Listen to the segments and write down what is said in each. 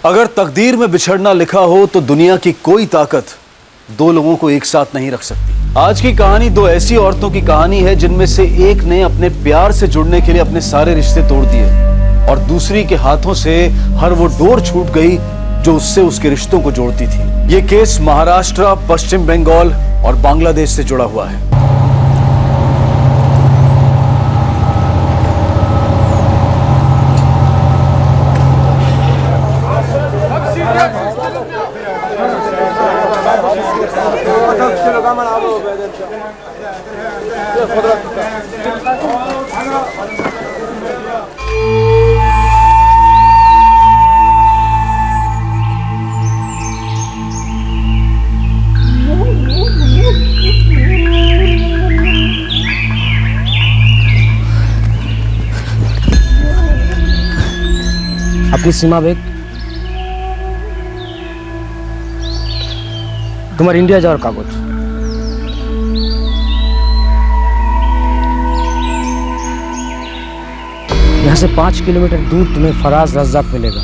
अगर तकदीर में बिछड़ना लिखा हो तो दुनिया की कोई ताकत दो लोगों को एक साथ नहीं रख सकती। आज की कहानी दो ऐसी औरतों की कहानी है जिनमें से एक ने अपने प्यार से जुड़ने के लिए अपने सारे रिश्ते तोड़ दिए और दूसरी के हाथों से हर वो डोर छूट गई जो उससे उसके रिश्तों को जोड़ती थी। ये केस महाराष्ट्र, पश्चिम बंगाल और बांग्लादेश से जुड़ा हुआ है। अपनी सीमा बेग, तुम्हारे इंडिया जाओ कागज। यहाँ से 5 किलोमीटर दूर तुम्हें फराज रज़्ज़ाक मिलेगा।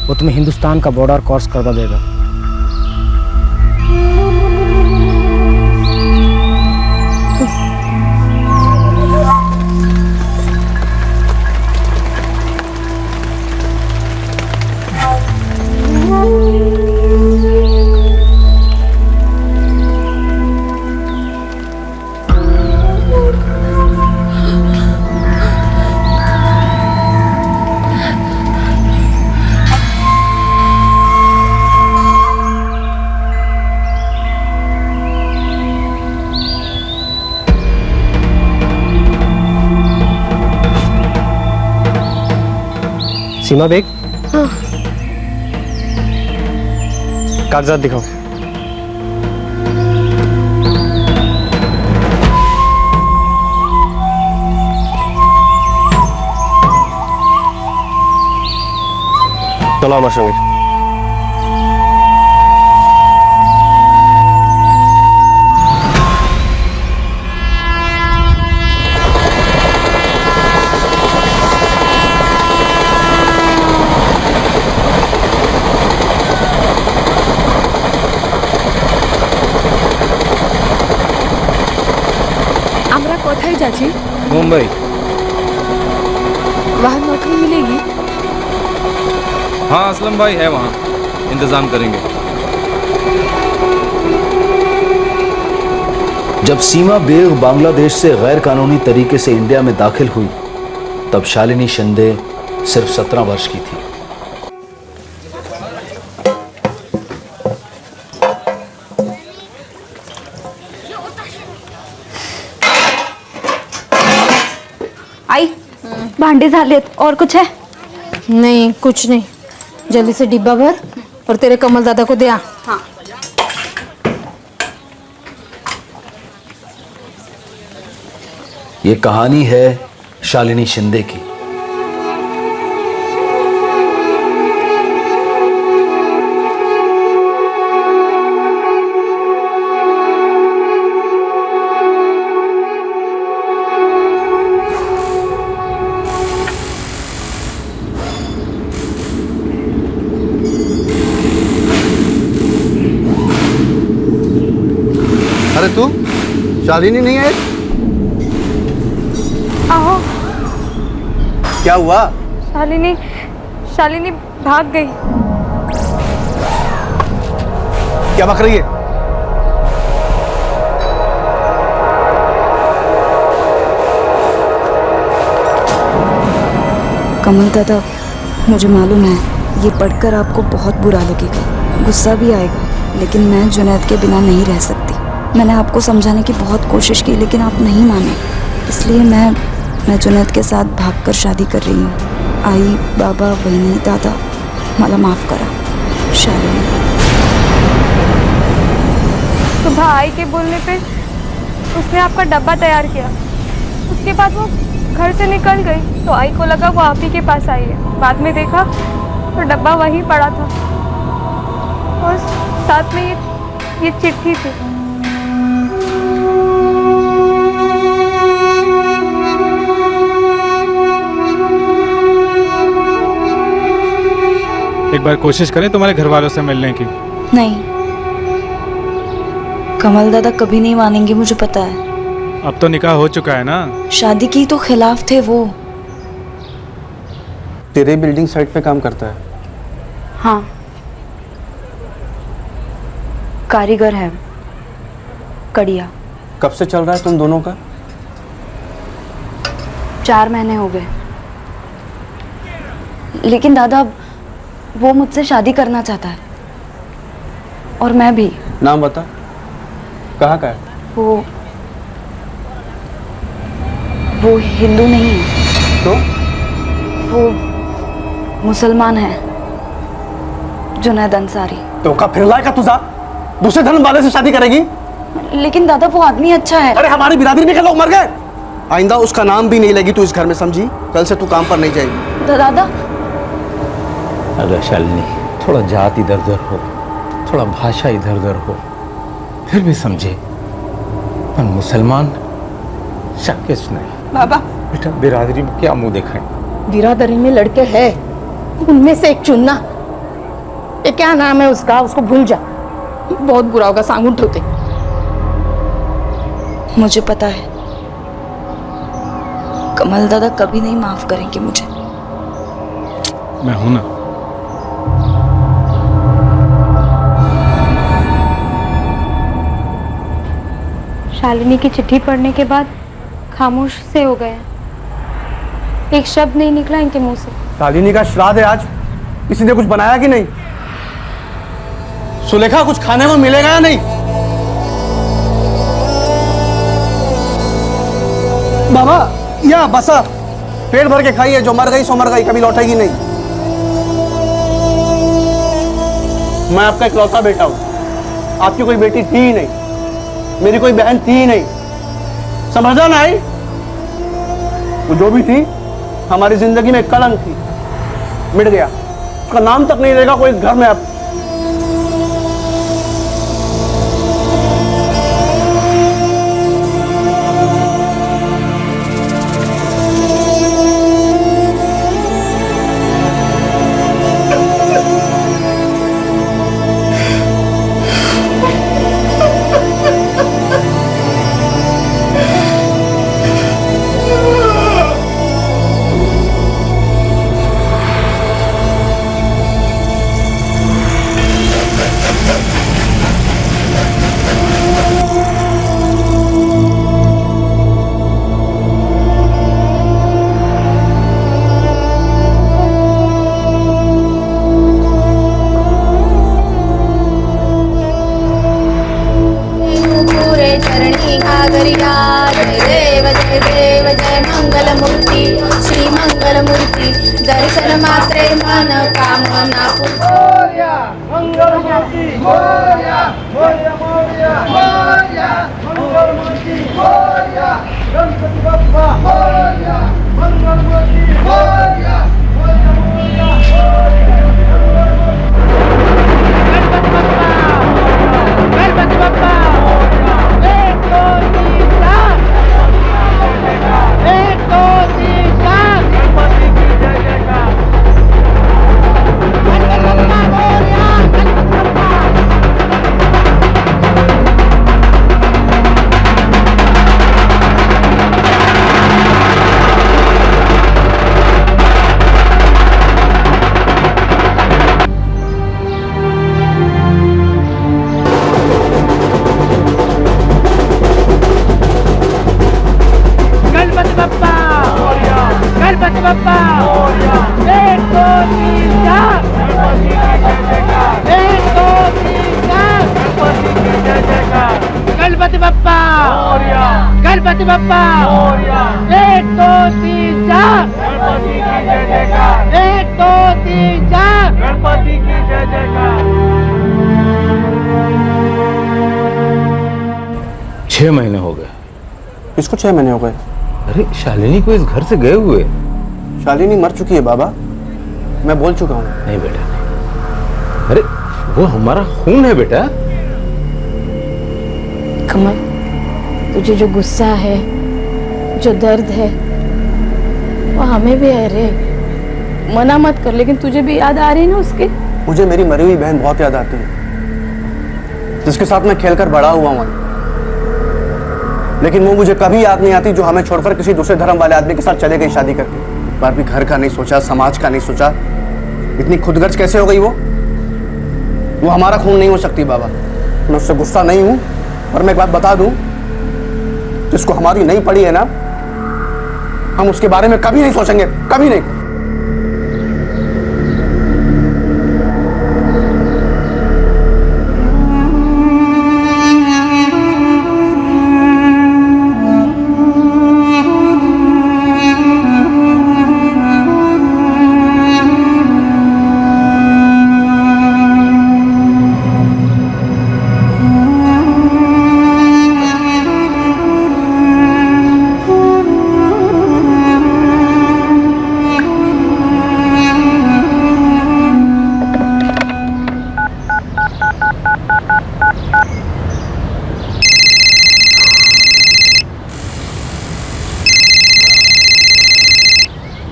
वो तुम्हें हिंदुस्तान का बॉर्डर क्रॉस करवा देगा। सीमा बेग, हाँ। कागजात दिखाओ। चलो আমার সঙ্গে। कोথায় যাচ্ছি? मुंबई। वहाँ नौकरी मिलेगी? हाँ असलम भाई है वहाँ, इंतजाम करेंगे। जब सीमा बेग बांग्लादेश से गैर कानूनी तरीके से इंडिया में दाखिल हुई तब शालिनी शिंदे सिर्फ 17 वर्ष की थी। आई, भांडे झालेत और कुछ है? नहीं कुछ नहीं, जल्दी से डिब्बा भर और तेरे कमल दादा को दे आ। हाँ। ये कहानी है शालिनी शिंदे की। अरे तू शालिनी नहीं है? आओ। क्या हुआ? शालिनी भाग गई। क्या बक रही है? कमल दादा, मुझे मालूम है ये पढ़कर आपको बहुत बुरा लगेगा, गुस्सा भी आएगा, लेकिन मैं जुनैद के बिना नहीं रह सकती। मैंने आपको समझाने की बहुत कोशिश की लेकिन आप नहीं माने, इसलिए मैं जुनैद के साथ भागकर शादी कर रही हूँ। आई, बाबा, बहनी, दादा, मला माफ़ करा। शालिनी। सुबह आई के बोलने पे उसने आपका डब्बा तैयार किया, उसके बाद वो घर से निकल गई तो आई को लगा वो आप ही के पास आई है। बाद में देखा तो डब्बा वहीं पड़ा था और साथ में ये चिट्ठी थी। एक बार कोशिश करें तुम्हारे घर वालों से मिलने की। नहीं, कमल दादा कभी नहीं मानेंगे, मुझे पता है। अब तो निकाह हो चुका है ना। शादी की तो खिलाफ थे वो। तेरे बिल्डिंग साइट पे काम करता है? हाँ, कारीगर है, कड़िया। कब से चल रहा है तुम दोनों का? 4 महीने हो गए। लेकिन दादा वो मुझसे शादी करना चाहता है, और मैं भी। नाम बता, कहाँ का है? वो हिंदू नहीं है। तो? वो मुसलमान है, जुनैद अंसारी। तो का फिर लायका तुझा दूसरे धर्म वाले से शादी करेगी? लेकिन दादा वो आदमी अच्छा है। अरे हमारी बिरादरी में के लोग मर गए। आइंदा उसका नाम भी नहीं लेगी तू इस घर में, समझी? कल से तू काम पर नहीं जाएगी। दादा अगर शालिनी थोड़ा जात इधर उधर हो, थोड़ा भाषा इधर उधर हो, फिर भी समझे। पर मुसलमान शक्यस नहीं। बाबा, बेटा बिरादरी में क्या मुंह दिखाएं? बिरादरी में लड़के हैं, उनमें से एक चुनना। ये क्या नाम है उसका, उसको भूल जा, बहुत बुरा होगा, सांगून ठेवते। मुझे पता है कमल दादा कभी नहीं माफ करेंगे मुझे। मैं हूं ना। शालिनी की चिट्ठी पढ़ने के बाद खामोश से हो गए। एक शब्द नहीं निकला इनके मुंह से। शालिनी का श्राद्ध है आज, किसी ने कुछ बनाया कि नहीं? सुलेखा कुछ खाने को मिलेगा या नहीं? बाबा या बसा, पेट भर के खाइए, जो मर गई सो मर गई, कभी लौटेगी नहीं। मैं आपका इकलौता बेटा हूं, आपकी कोई बेटी थी ही नहीं, मेरी कोई बहन थी ही नहीं, समझा ना? आई वो जो भी थी हमारी जिंदगी में कलंक थी, मिट गया, उसका नाम तक नहीं रहेगा कोई इस घर में अब। दर्शन मात्रे मन कामना गणपति बप्पा, गणपति बप्पा, 1 2 3 4, 1 2 3 4, गणपति की जय जयकार। 6 महीने हो गए। किसको 6 महीने हो गए? अरे शालिनी को इस घर से गए हुए। शालिनी मर चुकी है बाबा, मैं बोल चुका हूँ। नहीं बेटा नहीं, अरे वो हमारा खून है बेटा। कमल, तुझे जो गुस्सा है, जो दर्द है, वो हमें भी है रे। मना मत कर, लेकिन तुझे भी याद आ रही है ना उसके। मुझे मेरी मरी हुई बहन बहुत याद आती है, जिसके साथ मैं खेलकर बड़ा हुआ हूं। लेकिन वो मुझे कभी याद नहीं आती जो हमें छोड़कर किसी दूसरे धर्म वाले आदमी के साथ चले गई शादी करके। एक बार भी घर का नहीं सोचा, समाज का नहीं सोचा। इतनी खुदगर्ज कैसे हो गई वो हमारा खून नहीं हो सकती बाबा। मैं उससे गुस्सा नहीं हूं, पर मैं एक बात बता दूं, जिसको हमारी नहीं पड़ी है ना, हम उसके बारे में कभी नहीं सोचेंगे, कभी नहीं।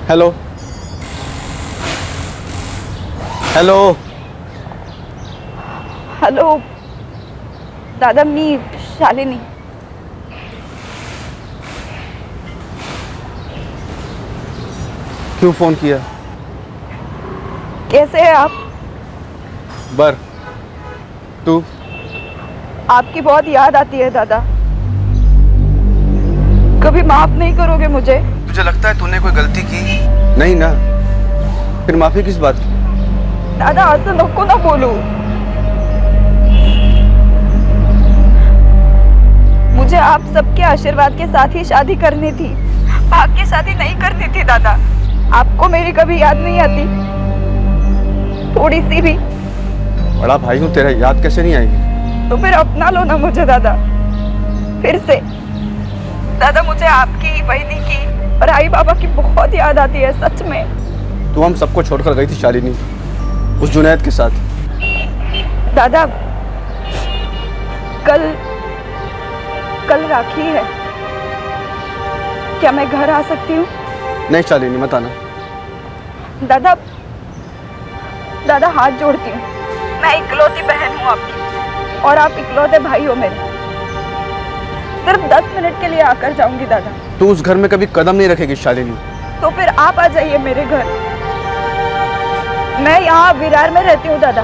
हेलो हेलो हॅलो दादा, मी शालिनी. क्यों फोन किया? कैसे हैं आप? बर, तू? आपकी बहुत याद आती है दादा. कभी माफ नहीं करोगे मुझे? तुझे लगता है तूने कोई गलती की? नहीं ना, फिर माफी किस बात की? दादा असं नको ना बोलू. मुझे आप सबके आशीर्वाद के साथ ही शादी करनी थी, भाग की शादी नहीं करनी थी दादा. आपको मेरी कभी याद नहीं आती? थोड़ी सी भी? बड़ा भाई हूँ तेरा, याद कैसे नहीं आएगी? तो फिर अपना लो ना मुझे दादा, फिर से. दादा मुझे आपकी, बहनी की और आई बाबा की बहुत याद आती है सच में. तू हम सबको छोड़कर गई थी शालिनी, उस जुनैद के साथ. दादा कल राखी है, क्या मैं घर आ सकती हूँ? नहीं शालिनी, मत आना. दादा हाथ जोड़ती हूँ, मैं इकलौती बहन हूँ आपकी और आप इकलौते भाई हो मेरे. सिर्फ 10 मिनट के लिए आकर जाऊंगी दादा. तू उस घर में कभी कदम नहीं रखेगी शालिनी. तो फिर आप आ जाइए मेरे घर. मैं यहाँ विरार में रहती हूँ दादा,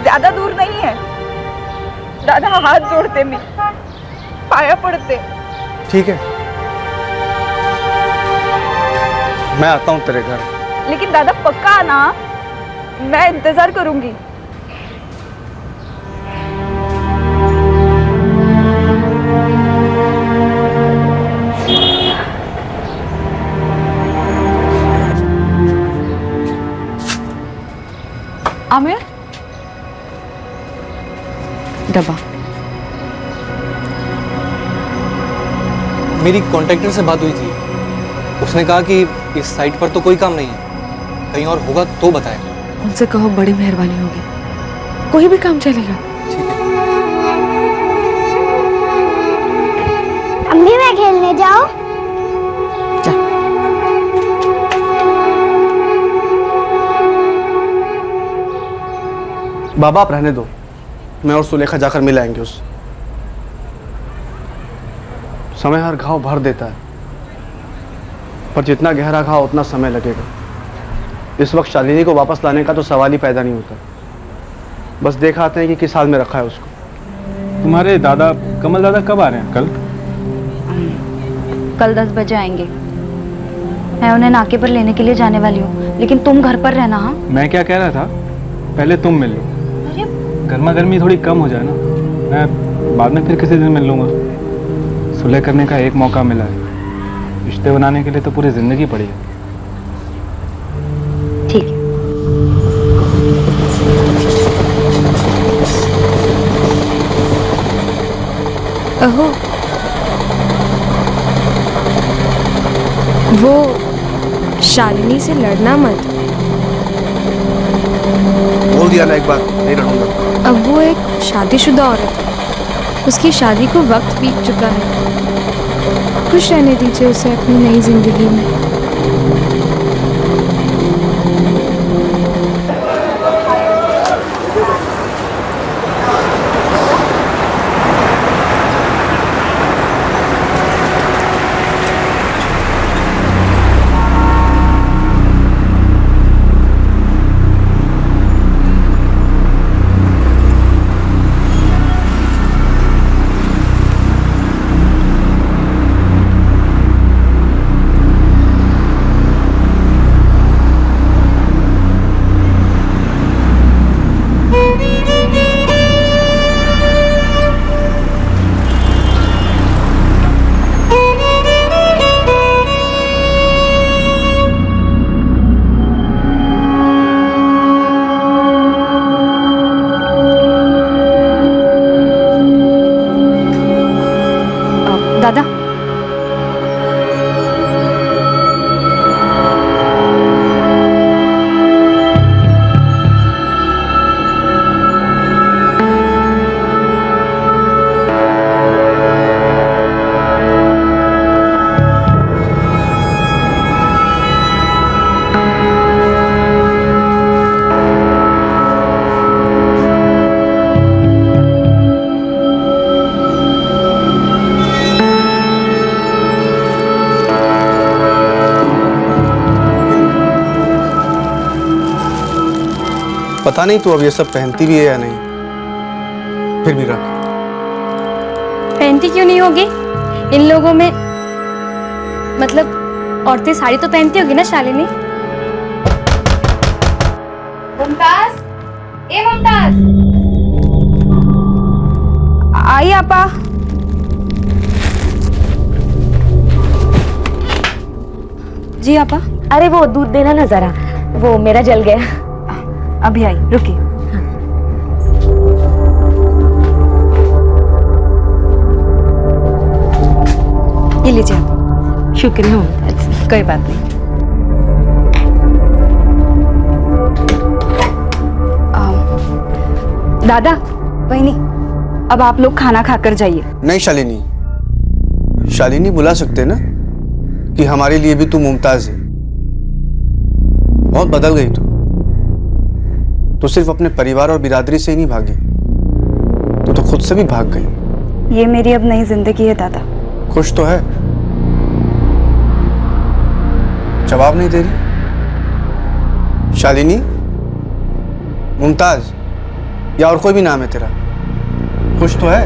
ज्यादा दूर नहीं है. दादा हाथ जोड़ते, मैं पाया पड़ते. ठीक है, मैं आता हूँ तेरे घर. लेकिन दादा पक्का आना, मैं इंतजार करूंगी. आमिर, डब्बा. मेरी कॉन्ट्रैक्टर से बात हुई थी, उसने कहा कि इस साइट पर तो कोई काम नहीं है, कहीं और होगा तो बताएं. उनसे कहो बड़ी मेहरबानी होगी, कोई भी काम चलेगा. अम्मी मैं खेलने जाओ. बाबा आप रहने दो, मैं और सुलेखा जाकर मिल आएंगे. उस समय हर घाव भर देता है, पर जितना गहरा घाव उतना समय लगेगा. इस वक्त शालिनी को वापस लाने का तो सवाल ही पैदा नहीं होता. बस देख आते हैं कि किस हाल में रखा है उसको. तुम्हारे दादा कमल दादा कब आ रहे हैं? कल 10 बजे आएंगे. मैं उन्हें नाके पर लेने के लिए जाने वाली हूँ, लेकिन तुम घर पर रहना. हाँ, मैं क्या कह रहा था, पहले तुम मिल लो, गर्मा गर्मी थोड़ी कम हो जाए ना. मैं बाद में फिर किसी दिन मिल लूँगा. सुलह करने का एक मौका मिला है, रिश्ते बनाने के लिए तो पूरी जिंदगी पड़ी है. ठीक है. अहो, वो शालिनी से लड़ना मत. बोल दिया ना एक बार, नहीं रहूंगा. अब वो एक शादीशुदा औरत है, उसकी शादी को वक्त बीत चुका है. खुश रहने दीजिए उसे अपनी नई जिंदगी में. पता नहीं तू अब ये सब पहनती भी है या नहीं, फिर भी रख। पहनती क्यों नहीं होगी? इन लोगों में मतलब औरतें साड़ी तो पहनती होगी ना शालिनी। मुमताज, ए मुमताज, आई आपा। जी आपा। अरे वो दूध देना ना जरा, वो मेरा जल गया। अभी आई, रुकी। ये लीजिए आप। शुक्रिया मुमताज। कोई बात नहीं। दादा, वहीनी, अब आप लोग खाना खाकर जाइए। नहीं शालिनी, शालिनी बुला सकते ना कि हमारे लिए भी तू मुमताज है। बहुत बदल गई तू सिर्फ अपने परिवार और बिरादरी से ही नहीं भागी, तू तो खुद से भी भाग गई। ये मेरी अब नई जिंदगी है दादा। खुश तो है? जवाब नहीं दे रही। शालिनी, मुमताज या और कोई भी नाम है तेरा, खुश तो है?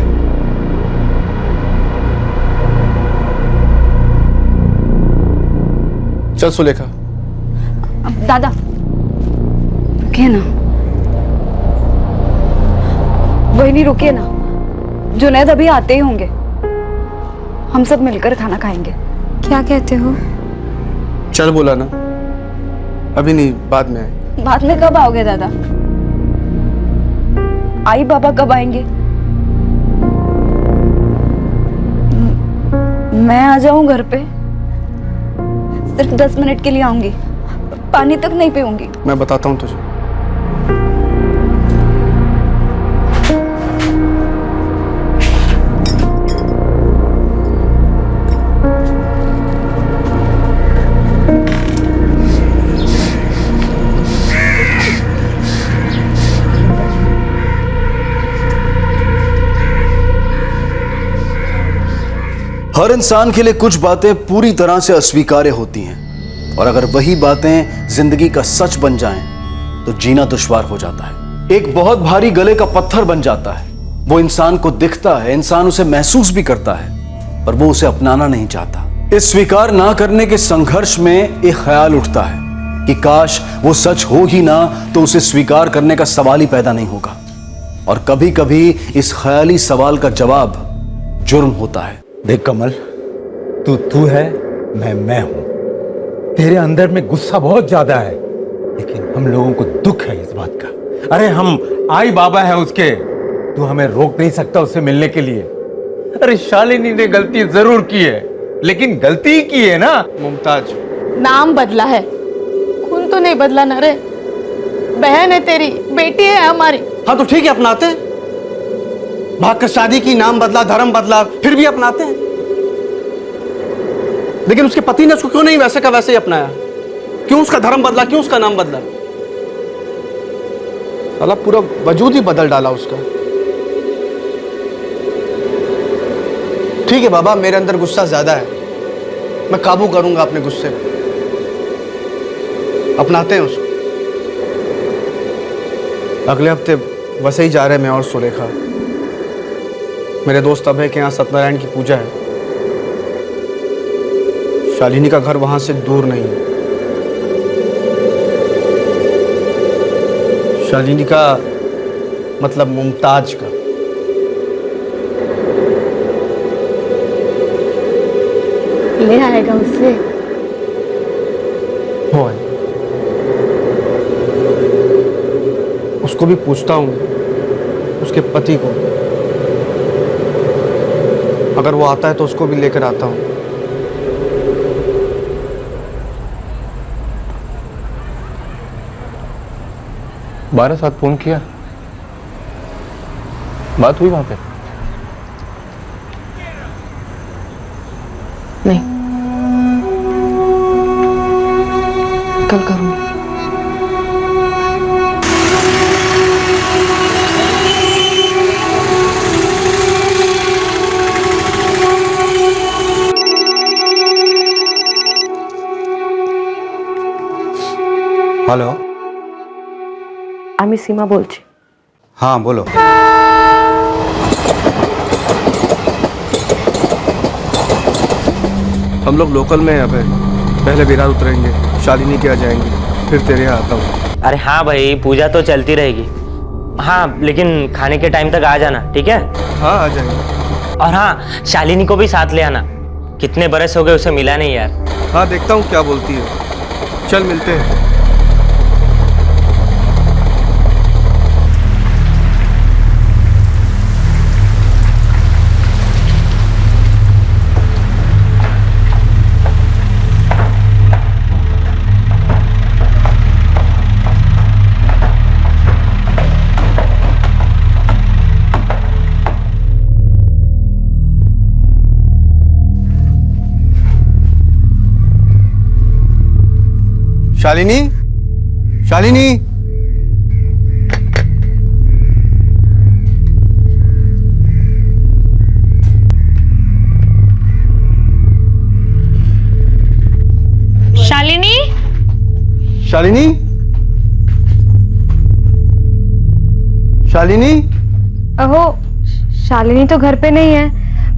चल सुलेखा। दादा रुकिए ना, वहीनी रुकिए ना, जुनैद अभी आते ही होंगे, हम सब मिलकर खाना खाएंगे। क्या कहते हो? चल बोला ना, अभी नहीं, बाद में आए। बाद में कब आओगे दादा? आई बाबा कब आएंगे? मैं आ जाऊं घर पे? सिर्फ 10 मिनट के लिए आऊंगी, पानी तक नहीं पीऊंगी। मैं बताता हूं तुझे। हर इंसान के लिए कुछ बातें पूरी तरह से अस्वीकार्य होती हैं, और अगर वही बातें जिंदगी का सच बन जाएं, तो जीना दुश्वार हो जाता है। एक बहुत भारी गले का पत्थर बन जाता है। वो इंसान को दिखता है, इंसान उसे महसूस भी करता है, पर वो उसे अपनाना नहीं चाहता। इस स्वीकार ना करने के संघर्ष में एक ख्याल उठता है कि काश वो सच हो ही ना, तो उसे स्वीकार करने का सवाल ही पैदा नहीं होगा। और कभी कभी इस ख्याली सवाल का जवाब जुर्म होता है। देख कमल, तू है, मैं हूं। तेरे अंदर में गुस्सा बहुत ज्यादा है, लेकिन हम लोगों को दुख है इस बात का। अरे हम आई बाबा है उसके, तू हमें रोक नहीं सकता उससे मिलने के लिए। अरे शालिनी ने गलती जरूर की है, लेकिन गलती ही की है ना। मुमताज, नाम बदला है, खून तो नहीं बदला ना रे। बहन है तेरी, बेटी है हमारी। हाँ तो ठीक है, अपनाते हैं। भागकर शादी की, नाम बदला, धर्म बदला, फिर भी अपनाते हैं। लेकिन उसके पति ने उसको क्यों नहीं वैसे का वैसे ही अपनाया? क्यों उसका धर्म बदला, क्यों उसका नाम बदला? साला पूरा वजूद ही बदल डाला उसका। ठीक है बाबा, मेरे अंदर गुस्सा ज्यादा है, मैं काबू करूंगा अपने गुस्से पे। अपनाते हैं उसको। अगले हफ्ते वैसे ही जा रहे हैं मैं और सुलेखा। मेरे दोस्त अभय के यहाँ सत्यनारायण की पूजा है। शालिनी का घर वहां से दूर नहीं है। शालिनी का मतलब मुमताज का। ले आएगा उसे। हो है। उसको भी पूछता हूँ, उसके पति को। अगर वो आता है तो उसको भी लेकर आता हूँ। बारह साथ फोन किया, बात हुई वहां पे? नहीं, कल करूँ। हेलो, আমি সীমা বলছি। हाँ बोलो। हम लोग लोकल में हैं यहाँ पे। पहले विरार उतरेंगे, शालिनी के यहाँ जाएंगे, फिर तेरे यहाँ आता हूँ। अरे हाँ भाई, पूजा तो चलती रहेगी। हाँ लेकिन खाने के टाइम तक आ जाना, ठीक है? हाँ आ जाएंगे। और हाँ, शालिनी को भी साथ ले आना। कितने बरस हो गए उसे मिला नहीं यार। हाँ देखता हूँ क्या बोलती है। चल मिलते हैं। शालिनी, शालिनी, शालिनी, शालिनी, शालिनी। अहो शालिनी तो घर पे नहीं है,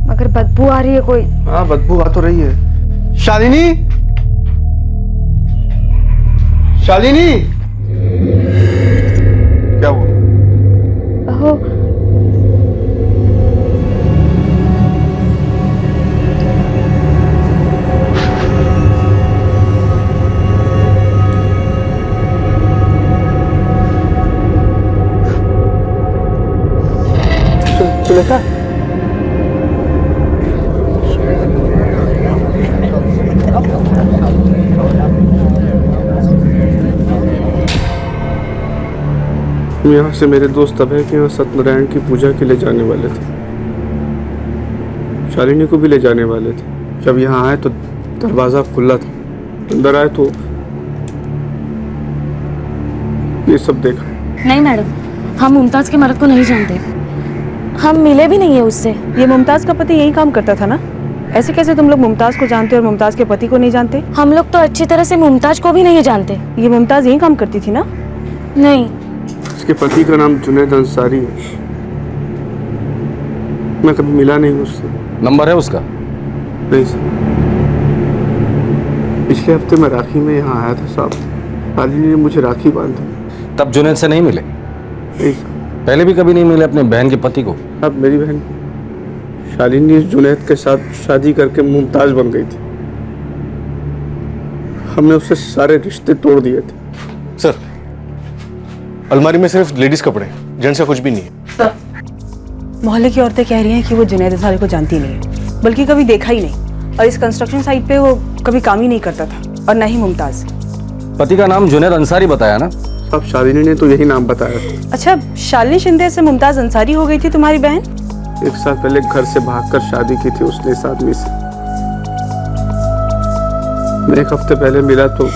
मगर बदबू आ रही है कोई। हाँ बदबू आ तो रही है। शालिनी, शालिनी, क्या हुआ? अहो सुलेखा, यहाँ से मेरे दोस्त अभय के यहाँ सत्यनारायण की पूजा के लिए जाने वाले थे। शालिनी को भी ले जाने वाले थे। जब यहाँ आए तो दरवाजा खुला था। अंदर आए तो ये सब देखा। नहीं मैडम, हम मुमताज के मर्द को नहीं जानते। हम मिले भी नहीं है उससे। ये मुमताज का पति यही काम करता था ना? ऐसे कैसे तुम लोग मुमताज को जानते और मुमताज के पति को नहीं जानते? हम लोग तो अच्छी तरह से मुमताज को भी नहीं जानते। ये मुमताज यही काम करती थी ना? नहीं। इसके पति का नाम जुनैद अंसारी है। मैं कभी मिला नहीं उससे। नंबर है उसका? नहीं सर। पिछले हफ्ते मैं राखी में यहाँ आया था साहब। शालिनी ने मुझे राखी बांधी। तब जुनैद से नहीं मिले? नहीं सर। पहले भी कभी नहीं मिले अपने बहन के पति को? अब मेरी बहन शालिनी जुनैद के साथ शादी करके मुमताज बन गई थी। हमने उससे सारे रिश्ते तोड़ दिए थे। सर, अलमारी में सिर्फ लेडीज कपड़े, जेंट्स का कुछ भी नहीं है। सर, मोहल्ले की औरतें कह रही हैं कि वो जुनैद अंसारी को जानती नहीं है, बल्कि कभी देखा ही नहीं। और इस कंस्ट्रक्शन साइट पे वो कभी काम ही नहीं करता था, और ना ही मुमताज। पति का नाम जुनैद अंसारी बताया ना? अब शालिनी ने तो यही नाम बताया। अच्छा, शालिनी शिंदे से मुमताज अंसारी हो गई थी तुम्हारी बहन? 1 साल पहले घर से भागकर शादी की थी उसने इस आदमी से। मैं 1 हफ्ते पहले मिला तो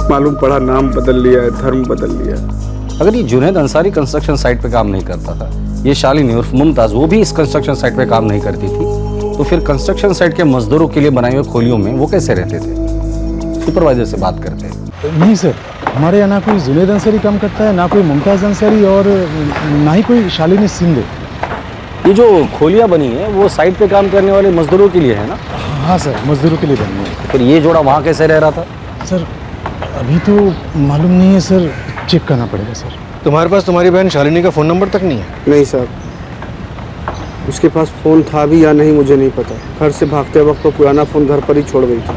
मालूम पड़ा नाम बदल लिया है, धर्म बदल लिया है। अगर ये जुनैद अंसारी कंस्ट्रक्शन साइट पे काम नहीं करता था, ये शालिनी उर्फ मुमताज वो भी इस कंस्ट्रक्शन साइट पे काम नहीं करती थी, तो फिर कंस्ट्रक्शन साइट के मजदूरों के लिए बनाए हुए खोलियों में वो कैसे रहते थे? सुपरवाइजर से बात करते हैं। नहीं सर, हमारे यहाँ ना कोई जुनैद अंसारी काम करता है, ना कोई मुमताज अंसारी, और ना ही कोई शालिनी शिंदे। ये जो खोलियाँ बनी है वो साइट पे काम करने वाले मजदूरों के लिए है ना? हाँ सर, मजदूरों के लिए बनी है। फिर ये जोड़ा वहाँ कैसे रह रहा था? सर अभी तो मालूम नहीं है सर, चेक करना पड़ेगा सर। तुम्हारे पास तुम्हारी बहन शालिनी का फोन नंबर तक नहीं है? नहीं साहब, उसके पास फोन था भी या नहीं मुझे नहीं पता। घर से भागते वक्त तो पुराना फोन घर पर ही छोड़ गई थी।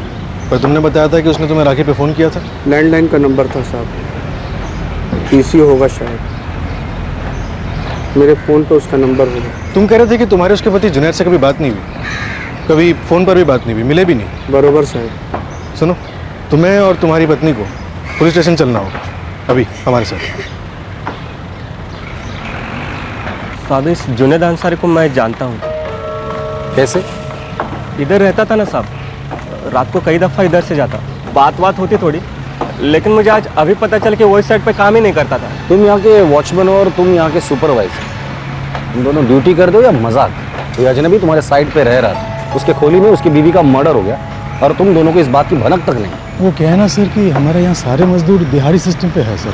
पर तुमने बताया था कि उसने तुम्हें राखी पे फोन किया था। लैंडलाइन का नंबर था साहब, पीसी होगा शायद। मेरे फोन पे उसका नंबर होगा। तुम कह रहे थे कि तुम्हारे उसके पति जुनैद से कभी बात नहीं हुई, कभी फोन पर भी बात नहीं हुई, मिले भी नहीं। बरोबर साहब। सुनो, तुम्हें और तुम्हारी पत्नी को पुलिस स्टेशन चलना होगा अभी हमारे साथ। साहब, इस जुनैद अंसारी को मैं जानता हूँ। कैसे? इधर रहता था ना साहब, रात को कई दफ़ा इधर से जाता, बात होती थोड़ी, लेकिन मुझे आज अभी पता चल कि वो इस साइड पे काम ही नहीं करता था। तुम यहाँ के वॉचमैन हो और तुम यहाँ के सुपरवाइजर, तुम दोनों ड्यूटी कर दो या मजाक? कोई अजनबी तुम्हारे साइड पे रह रहा था, उसके खोली में उसकी बीवी का मर्डर हो गया और तुम दोनों को इस बात की भनक तक नहीं। वो क्या है ना सर कि हमारे यहाँ सारे मजदूर दिहाड़ी सिस्टम पे है सर।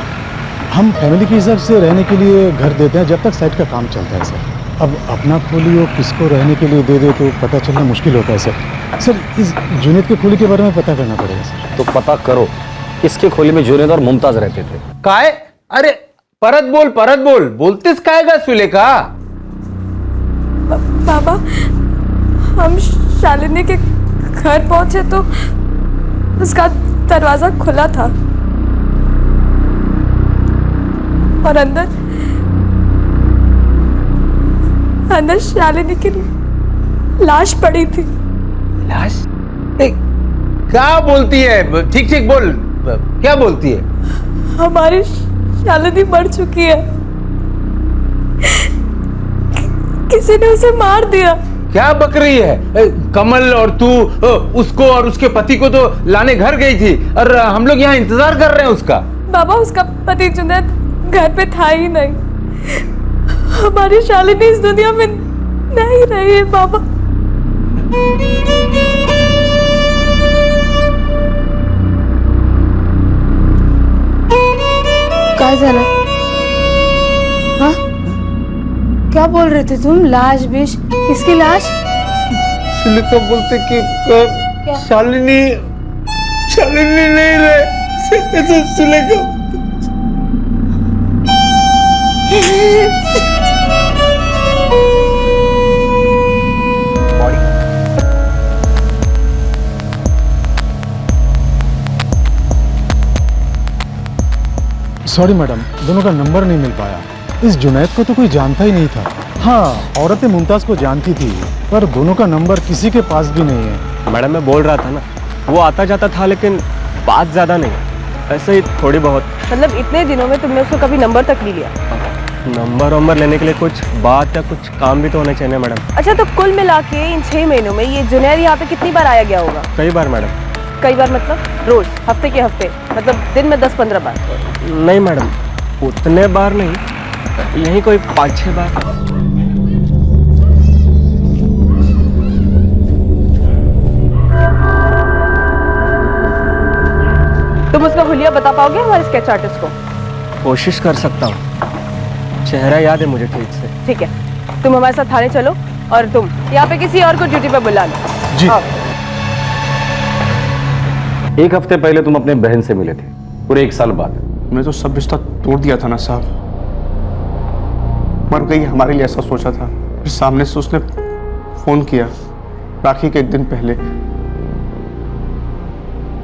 हम फैमिली के हिसाब से रहने के लिए घर देते हैं जब तक साइट का काम चलता है सर। अब अपना खोली वो किसको रहने के लिए दे दे तो पता चलना मुश्किल होता है सर। सर इस जुनेद के खोली के बारे में पता करना पड़ेगा सर। तो पता करो किसके खोली में जुनेद और मुमताज रहते थे। काय? अरे परत बोल बोलतेस काय गा सुलेखा? बाबा, हम शालिनी के घर पहुंचे तो उसका दरवाजा खुला था और अंदर शालिनी की लाश पड़ी थी। लाश? क्या बोलती है? ठीक ठीक बोल, क्या बोलती है? हमारी शालिनी मर चुकी है, किसी ने उसे मार दिया। क्या बक रही है? कमल और तू उसको और उसके पति को तो लाने घर गई थी और हम लोग यहाँ इंतजार कर रहे हैं उसका। बाबा, उसका पति जुनैद घर पे था ही नहीं। हमारी शालिनी इस दुनिया में नहीं रही है बाबा। क्या झालं? हाँ, क्या बोल रहे थे तुम? लाश बिश? किसकी लाश? सुलेखा बोलते कि शालिनी नहीं रहे। सुलेखा सॉरी मैडम, दोनों का नंबर नहीं मिल पाया। इस जुनैद को तो कोई जानता ही नहीं था। हाँ, औरतें मुमताज़ को जानती थी पर दोनों का नंबर किसी के पास भी नहीं है। मैडम मैं बोल रहा था ना, वो आता जाता था लेकिन बात ज़्यादा नहीं, ऐसे ही थोड़ी बहुत। मतलब इतने दिनों में तुमने उसको कभी नंबर तक नहीं लिया? नंबर लेने के लिए कुछ बात या कुछ काम भी तो होना चाहिए ना मैडम। अच्छा, तो कुल मिला के इन 6 महीनों में ये जुनैद यहाँ पे कितनी बार आया गया होगा? कई बार मैडम। कई बार मतलब रोज, हफ्ते के हफ्ते, मतलब दिन में 10-15 बार? नहीं मैडम, उतने बार नहीं, यही कोई 5-6 बार। तुम उसका हुलिया बता पाओगे हमारे स्केच आर्टिस्ट को? कोशिश कर सकता हूँ, चेहरा याद है मुझे ठीक से। ठीक है, तुम हमारे साथ थाने चलो और तुम यहाँ पे किसी और को ड्यूटी पे बुला लो। जी। एक हफ्ते पहले तुम अपने बहन से मिले थे, पूरे 1 साल बाद। मैं तो सब रिश्ता तोड़ दिया था ना साहब, मर गई हमारे लिए ऐसा सोचा था। फिर सामने से उसने फोन किया राखी के 1 दिन पहले,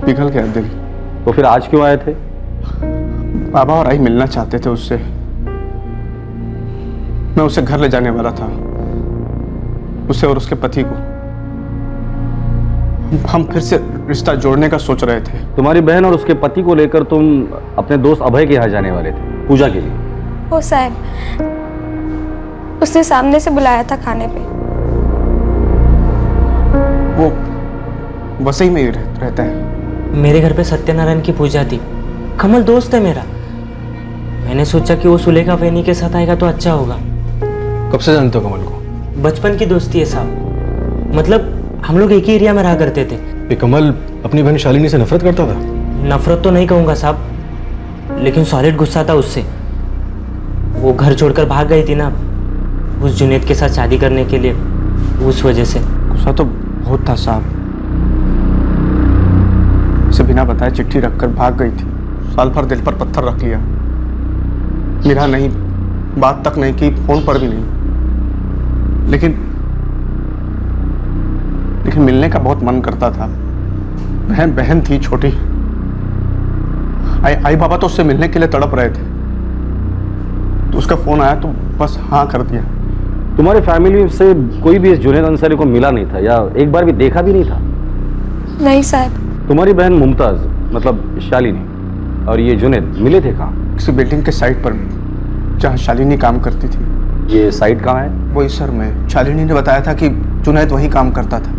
पिघल गया दिल। तो फिर आज क्यों आए थे? बाबा और आई मिलना चाहते थे उससे। मैं उसे घर ले जाने वाला था, उसे और उसके पति को। हम फिर से रिश्ता जोड़ने का सोच रहे थे। तुम्हारी बहन और उसके पति को लेकर तुम अपने दोस्त अभय के यहाँ जाने वाले थे पूजा के लिए। ओ साहब, उसने सामने से बुलाया था खाने पे। वो वसई में ही रहता है। मेरे घर पे सत्यनारायण की पूजा थी, कमल दोस्त है मेरा। मैंने सोचा कि वो सुलेखा फैनी के साथ आएगा तो अच्छा होगा। कब से जानते हो कमल को? बचपन की दोस्ती है साहब, मतलब हम लोग एक ही एरिया में रहा करते थे। ये कमल अपनी बहन शालिनी से नफरत करता था? नफरत तो नहीं कहूँगा साहब, लेकिन सॉलिड गुस्सा था उससे। वो घर छोड़कर भाग गई थी ना उस जुनेद के साथ शादी करने के लिए, उस वजह से। गुस्सा तो बहुत था साहब, उसे बिना बताए चिट्ठी रखकर भाग गई थी। साल भर दिल पर पत्थर रख लिया, मिला नहीं, बात तक नहीं की, फोन पर भी नहीं। लेकिन मिलने का बहुत मन करता था। बहन थी छोटी, आई बाबा तो उससे मिलने के लिए तड़प रहे थे, तो उसका फोन आया तो बस हाँ कर दिया। तुम्हारे फैमिली से कोई भी इस जुनेद अंसारी को मिला नहीं था या एक बार भी देखा भी नहीं था? नहीं साहब। तुम्हारी बहन मुमताज मतलब शालिनी और ये जुनेद मिले थे कहाँ? किसी बिल्डिंग के साइट पर जहाँ शालिनी काम करती थी। ये साइट कहाँ है? वही सर, में शालिनी ने बताया था कि जुनेद वहीं काम करता था।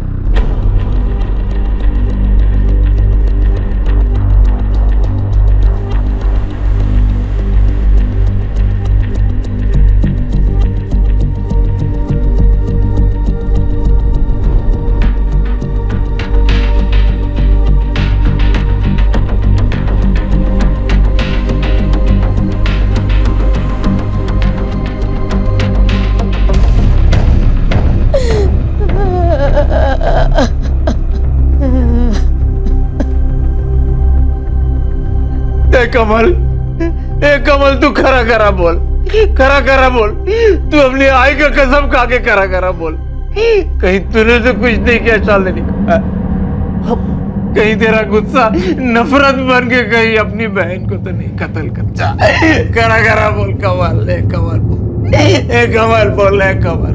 कमल, ए कमल तू खरा खरा बोल, खरा खरा बोल, तू अपनी आई का कसम खा के खरा खरा बोल, कहीं तूने तो कुछ नहीं किया शालिनी, कहीं तेरा गुस्सा नफरत बन के कहीं अपनी बहन को तो नहीं कत्ल कर जा, खरा खरा बोल कमल, ए कमल बोल, ए कमल बोल, ए कमल।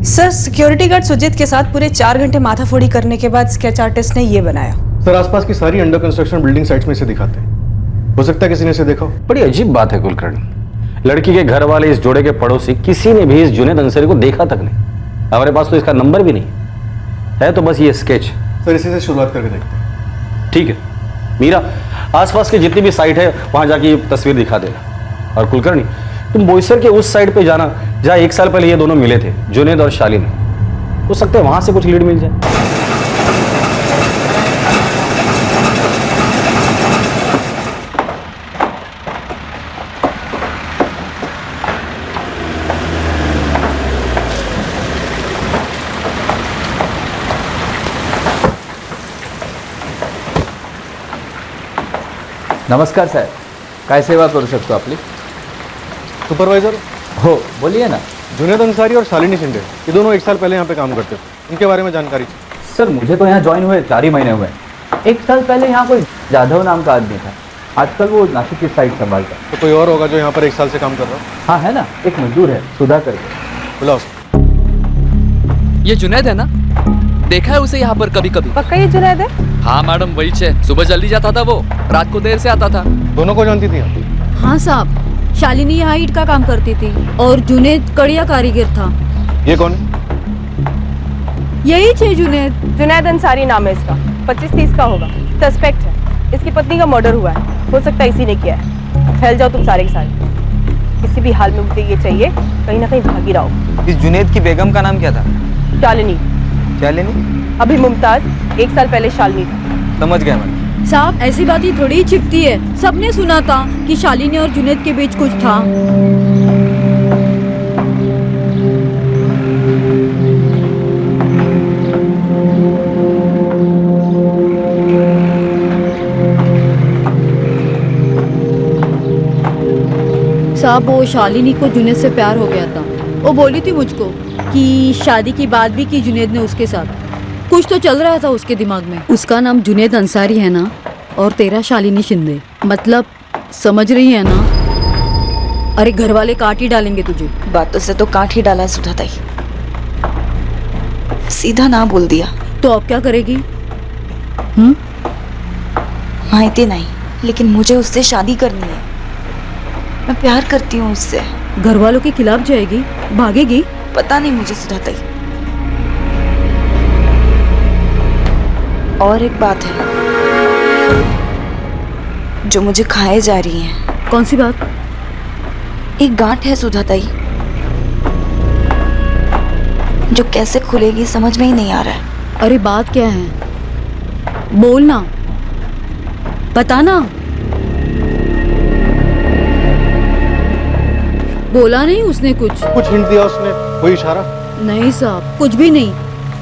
सर, सिक्योरिटी गार्ड सुजीत के साथ पूरे 4 घंटे माथाफोड़ी करने के बाद स्केच आर्टिस्ट ने ये बनाया। सर आसपास की सारी अंडर कंस्ट्रक्शन बिल्डिंग साइट्स में से दिखाते हैं, हो सकता है किसी ने इसे देखा हो। बड़ी अजीब बात है कुलकर्णी, लड़की के घर वाले, इस जोड़े के पड़ोसी, किसी ने भी इस जुनैद अंसारी को देखा तक नहीं। हमारे पास तो इसका नंबर भी नहीं है, तो बस ये स्केच। सर इसी से शुरुआत करके देखते हैं। ठीक है मीरा, आसपास की जितनी भी साइट है वहां जाके ये तस्वीर दिखा देना। और कुलकर्णी तुम बोईसर के उस साइड पे जाना जहां 1 साल पहले ये दोनों मिले थे, जुनैद और शालिनी। हो सकता है वहां से कुछ लीड मिल जाए। नमस्कार साहेब, काय सेवा करू शकतो आपली? सुपरवाइजर हो, बोलिए ना। जुनैद अंसारी और शालिनी शिंदे, ये दोनों 1 साल पहले यहाँ पे काम करते थे, इनके बारे में जानकारी। सर मुझे तो यहाँ ज्वाइन हुए 4 ही महीने हुए। 1 साल पहले यहाँ कोई जाधव नाम का आदमी था, आजकल वो नासिक की साइड संभालता। तो कोई और होगा जो यहाँ पर 1 साल से काम कर रहा है? हाँ है ना, एक मजदूर है सुधा करके। बुलाओ। ये जुनैद है ना? देखा है उसे यहाँ पर कभी कभी। पक्का ये जुनैद है? हाँ मैडम वही है, सुबह जल्दी जाता था वो, रात को देर से आता था। दोनों को जानती थी? हाँ साहब, शालिनी यहाँ ईंट का काम करती थी और जुनैद कड़िया कारीगर था। ये कौन है? यही है जुनैद। जुनैद अंसारी नाम है इसका, 25-30 का होगा, सस्पेक्ट है। इसकी पत्नी का मर्डर हुआ है, हो सकता है इसी ने किया है। फैल जाओ तुम सारे के सारे, किसी भी हाल में मुझे ये चाहिए, कहीं ना कहीं भागी रहो। इस जुनैद की बेगम का नाम क्या था? शालिनी। शालिनी? अभी मुमताज, 1 साल पहले शालिनी था। समझ गया मैडम। साहब ऐसी बातें थोड़ी ही छिपती है, सबने सुना था कि शालिनी और जुनैद के बीच कुछ था। साहब वो शालिनी को जुनैद से प्यार हो गया था, वो बोली थी मुझको कि शादी की बात भी की जुनैद ने उसके साथ। कुछ तो चल रहा था उसके दिमाग में। उसका नाम जुनैद अंसारी है ना, और तेरा शालिनी शिंदे, मतलब समझ रही है ना? अरे घर वाले काट ही डालेंगे तुझे। बातों से तो काट ही डाला है सुधा ताई, सीधा ना बोल दिया। तो अब क्या करेगी? माहिती नहीं, लेकिन मुझे उससे शादी करनी है। मैं प्यार करती हूँ उससे। घर वालों के खिलाफ जाएगी, भागेगी? पता नहीं मुझे सुधा ताई। और एक बात है जो मुझे खाए जा रही है। कौन सी बात? एक गांठ है सुधा ताई, जो कैसे खुलेगी समझ में ही नहीं आ रहा है। अरे बात क्या है, बोलना, बताना। बोला नहीं उसने? कुछ हिंट दिया उसने? कोई इशारा? नहीं साहब, कुछ भी नहीं।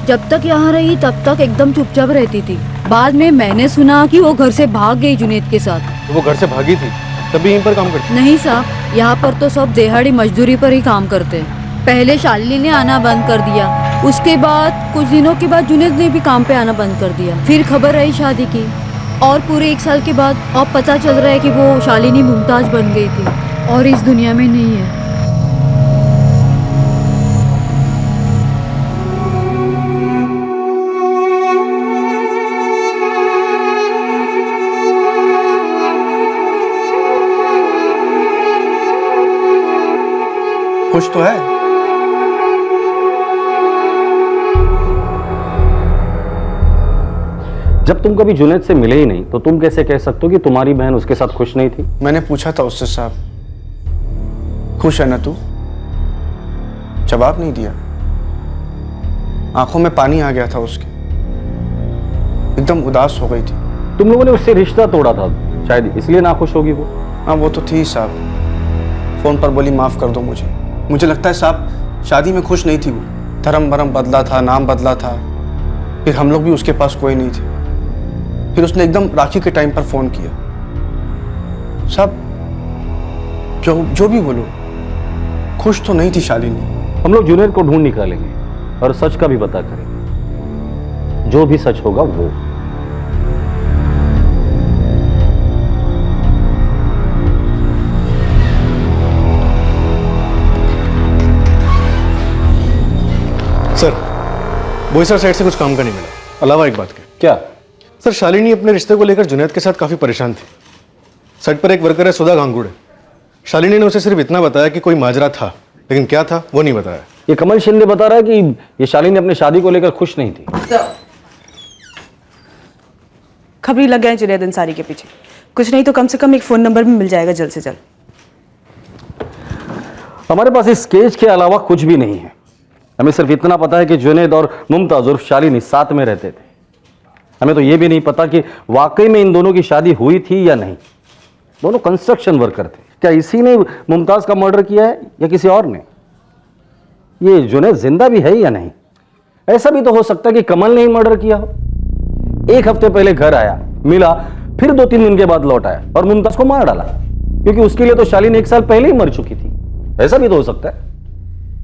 जब तक यहाँ रही तब तक एकदम चुपचाप रहती थी। बाद में मैंने सुना कि वो घर से भाग गई जुनैद के साथ। तो वो घर से भागी थी तभी यहीं पर काम करती? नहीं साहब, यहाँ पर तो सब दिहाड़ी मजदूरी पर ही काम करते हैं। पहले शालिनी ने आना बंद कर दिया, उसके बाद कुछ दिनों के बाद जुनैद ने भी काम पे आना बंद कर दिया। फिर खबर आई शादी की, और पूरे 1 साल के बाद अब पता चल रहा है कि वो शालिनी मुमताज बन गई थी और इस दुनिया में नहीं है। कुछ तो है। जब तुम कभी जुनैद से मिले ही नहीं तो तुम कैसे कह सकते हो कि तुम्हारी बहन उसके साथ खुश नहीं थी? मैंने पूछा था उससे, साहब खुश है ना तू? जवाब नहीं दिया। आंखों में पानी आ गया था उसके, एकदम उदास हो गई थी। तुम लोगों ने उससे रिश्ता तोड़ा था, शायद इसलिए नाखुश होगी वो। हाँ वो तो थी साहब, फोन पर बोली माफ कर दो मुझे लगता है साहब शादी में खुश नहीं थी वो। धर्म बदला था, नाम बदला था, फिर हम लोग भी उसके पास कोई नहीं थे। फिर उसने एकदम राखी के टाइम पर फोन किया। साहब जो भी बोलो, खुश तो नहीं थी शालिनी। हम लोग जुनैद को ढूंढ निकालेंगे और सच का भी पता करेंगे। जो भी सच होगा वो। सर, बोईसर साइड से कुछ काम का नहीं मिला, अलावा एक बात के। क्या? सर, शालिनी अपने रिश्ते को लेकर जुनैद के साथ काफी परेशान थी। साइड पर एक वर्कर है सुधा गांगुड़े। शालिनी ने उसे सिर्फ इतना बताया कि कोई माजरा था, लेकिन क्या था वो नहीं बताया। ये कमल शिंदे बता रहा है कि ये शालिनी अपनी शादी को लेकर खुश नहीं थी। खबरी लग गए जुनैद अंसारी के पीछे। कुछ नहीं तो कम से कम एक फोन नंबर भी मिल जाएगा जल्द से जल्द। हमारे पास इस केस के अलावा कुछ भी नहीं है। हमें सिर्फ इतना पता है कि जुनैद और मुमताज उर्फ शालिनी साथ में रहते थे। हमें तो ये भी नहीं पता कि वाकई में इन दोनों की शादी हुई थी या नहीं। दोनों कंस्ट्रक्शन वर्कर थे। क्या इसी ने मुमताज का मर्डर किया है या किसी और ने? ये जुनैद जिंदा भी है या नहीं? ऐसा भी तो हो सकता है कि कमल ने ही मर्डर किया हो। एक हफ्ते पहले घर आया, मिला, फिर 2-3 दिन के बाद लौट आया और मुमताज को मार डाला, क्योंकि उसके लिए तो शालिनी 1 साल पहले ही मर चुकी थी। ऐसा भी तो हो सकता है।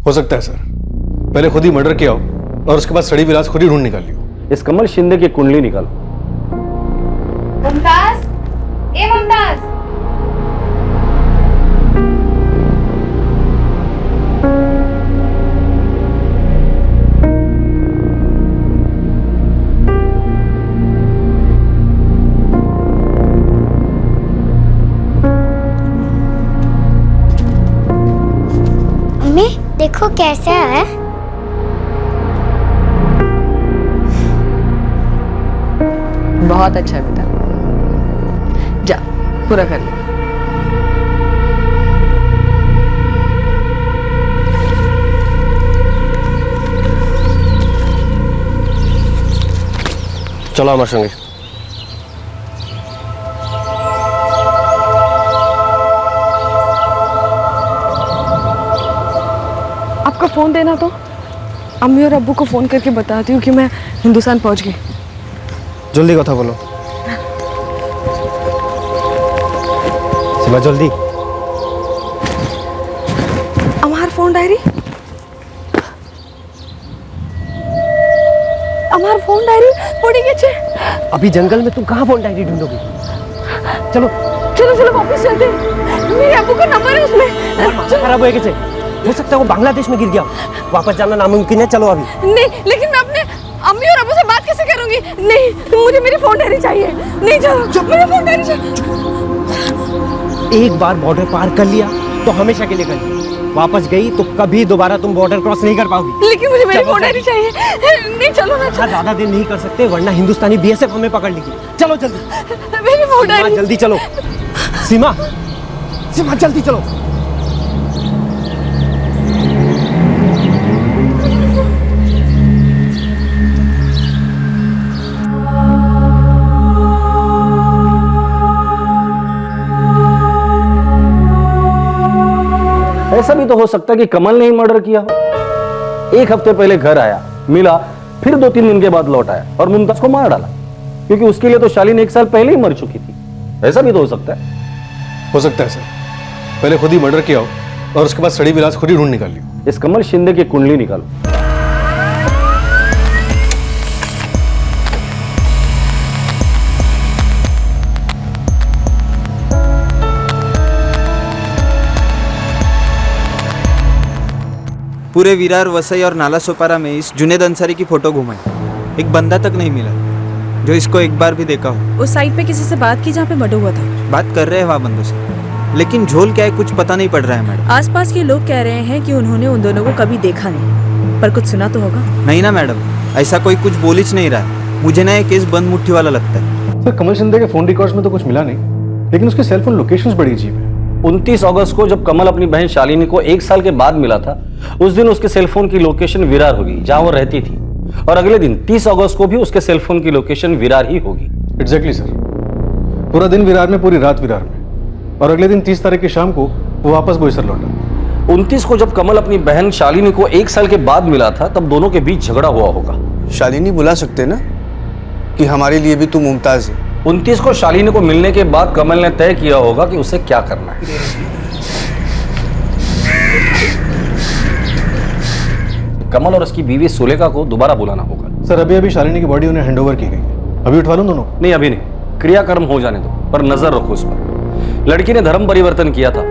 हो सकता है सर, पहले खुद ही मर्डर किया हो और उसके बाद सड़ी विलास खुद ही ढूंढ निकाल लियो। इस कमल शिंदे की कुंडली निकालो। मुमताज, ए मुमताज। मम्मी देखो कैसा है। बहुत अच्छा है बेटा, जा पूरा कर ले। चलो हमारे संगे। आपका फोन देना तो अम्मी और अब्बू को फोन करके बताती हूँ कि मैं हिंदुस्तान पहुँच गई। जल्दी कथा बोलो सीमा, जल्दी। আমার ফোন ডায়েরি, আমার ফোन डायरी पड़ी গেছে। अभी जंगल में तुम कहाँ फोन डायरी ढूंढोगी? चलो चलो चलो वापस चलते हैं। मेरे अब्बू का नंबर है उसमें। माथा खराब हो गए, हो सकता है वो बांग्लादेश में गिर गया। वापस जाना नामुमकिन है। चलो अभी। नहीं, लेकिन मैं अपने अम्मी और अब्बू से बात कैसे करूंगी? नहीं, मुझे मेरी फोन डायरी चाहिए। नहीं, चलो मेरी फोन डायरी चाहिए। एक बार बॉर्डर पार कर लिया तो हमेशा के लिए कर लिया। वापस गई तो कभी दोबारा तुम बॉर्डर क्रॉस नहीं कर पाओगी। लेकिन मुझे मेरी फोन डायरी चाहिए। नहीं, चलो ना। ज्यादा देर नहीं कर सकते, वरना हिंदुस्तानी बीएसएफ हमें पकड़ लेगी। चलो जल्दी। मेरी फोन डायरी जल्दी चलो। सीमा, सीमा जल्दी चलो। ऐसा भी तो हो सकता है कि कमल ने ही मर्डर किया हो। एक हफ्ते पहले घर आया, मिला, फिर 2-3 दिन के बाद लौट आया और मुमताज को मार डाला, क्योंकि उसके लिए तो शालिनी 1 साल पहले ही मर चुकी थी। ऐसा भी तो हो सकता है। हो सकता है सर, पहले खुद ही मर्डर किया हो और उसके बाद सड़ी विलास खुद ही ढूंढ निकाल लियो। इस कमल शिंदे की कुंडली निकालो। पूरे विरार, वसई और नाला सोपारा में इस जुनैद अंसारी की फोटो घुमाई। एक बंदा तक नहीं मिला जो इसको एक बार भी देखा हो। उस साइट पे किसी से बात की जहाँ पे मर्डर हुआ था? बात कर रहे हैं वहाँ बंदों से, लेकिन झोल क्या है कुछ पता नहीं पड़ रहा है मैडम। आसपास के लोग कह रहे हैं कि उन्होंने उन दोनों को कभी देखा नहीं, पर कुछ सुना तो होगा। नहीं ना मैडम, ऐसा कोई कुछ बोल ही नहीं रहा है। मुझे ना ये केस बंद मुट्ठी वाला लगता है। सर, कमल शिंदे के फोन रिकॉर्ड्स में तो कुछ मिला नहीं, लेकिन उसके सेलफोन लोकेशंस बड़ी अजीब है। 29 अगस्त को जब कमल अपनी बहन शालिनी को 1 साल के बाद मिला था, उस दिन उसके सेलफोन की लोकेशन विरार होगी जहां वो रहती थी, और अगले दिन 30 अगस्त को भी उसके सेलफोन की लोकेशन विरार ही होगी। एग्जैक्टली सर, पूरा दिन विरार में, पूरी रात विरार में, और अगले दिन 30 तारीख की शाम को वो वापस बोईसर लौटा। 29 को जब कमल अपनी बहन शालिनी को 1 साल के बाद मिला था, तब दोनों के बीच झगड़ा हुआ होगा। शालिनी बुला सकते ना, कि हमारे लिए भी तू मुमताज है। 29 को शालिनी को मिलने के बाद कमल ने तय किया होगा कि उसे क्या करना है। कमल और उसकी बीवी सुलेखा को दोबारा बुलाना होगा। सर अभी शालिनी की बॉडी उन्हें हैंडओवर की गई, अभी उठवा लूं दोनों को? नहीं अभी नहीं, क्रियाकर्म हो जाने दो, पर नजर रखो उस पर। लड़की ने धर्म परिवर्तन किया था,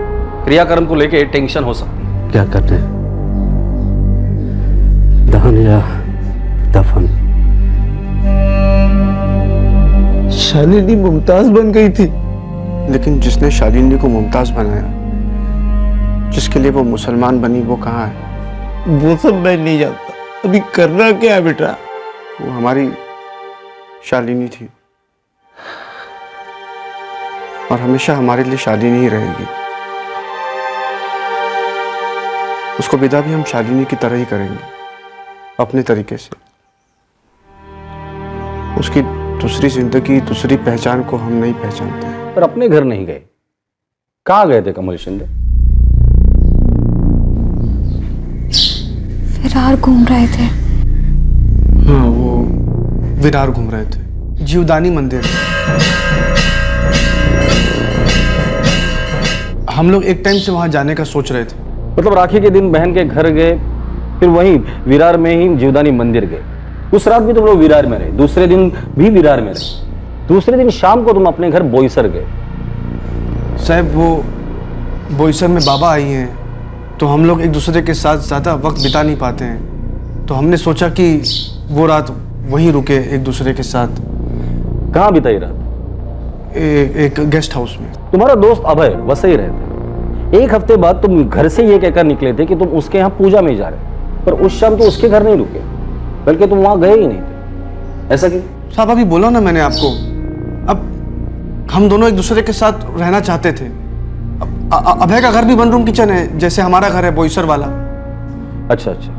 क्रियाकर्म को लेके टेंशन हो सकती है। क्या करते हैं, दहन या दफन? शालिनी मुमताज बन गई थी, लेकिन जिसने शालिनी को मुमताज बनाया, जिसके लिए वो मुसलमान बनी, वो कहाँ है? वो सब मैं नहीं जानता, अभी करना क्या है बेटा? वो हमारी शालिनी थी और हमेशा हमारे लिए शालिनी ही रहेगी। उसको विदा भी हम शालिनी की तरह ही करेंगे, अपने तरीके से। उसकी दूसरी जिंदगी, दूसरी पहचान को हम नहीं पहचानते। पर अपने घर नहीं गए, कहाँ गए थे कमल शिंदे? विरार घूम रहे थे। हाँ, वो विरार घूम रहे थे, जीवदानी मंदिर। हम लोग एक टाइम से वहां जाने का सोच रहे थे। मतलब राखी के दिन बहन के घर गए, फिर वहीं विरार में ही जीवदानी मंदिर गए। उस रात भी तुम लोग विरार में रहे, दूसरे दिन भी विरार में रहे, दूसरे दिन शाम को तुम अपने घर बोईसर गए। साहब वो बोईसर में बाबा आई हैं, तो हम लोग एक दूसरे के साथ ज़्यादा वक्त बिता नहीं पाते हैं, तो हमने सोचा कि वो रात वहीं रुके एक दूसरे के साथ। कहाँ बिताई रात? एक गेस्ट हाउस में। तुम्हारा दोस्त अभय वैसे ही रहते। एक हफ्ते बाद तुम घर से ये कहकर निकले थे कि तुम उसके यहाँ पूजा में जा रहे, पर उस शाम तो उसके घर नहीं रुके, बल्कि तुम वहां गए ही नहीं थे। ऐसा क्यों? साहब अभी बोला ना मैंने आपको, अब हम दोनों एक दूसरे के साथ रहना चाहते थे। अभय का घर भी वन रूम किचन है, जैसे हमारा घर है बोईसर वाला। अच्छा अच्छा,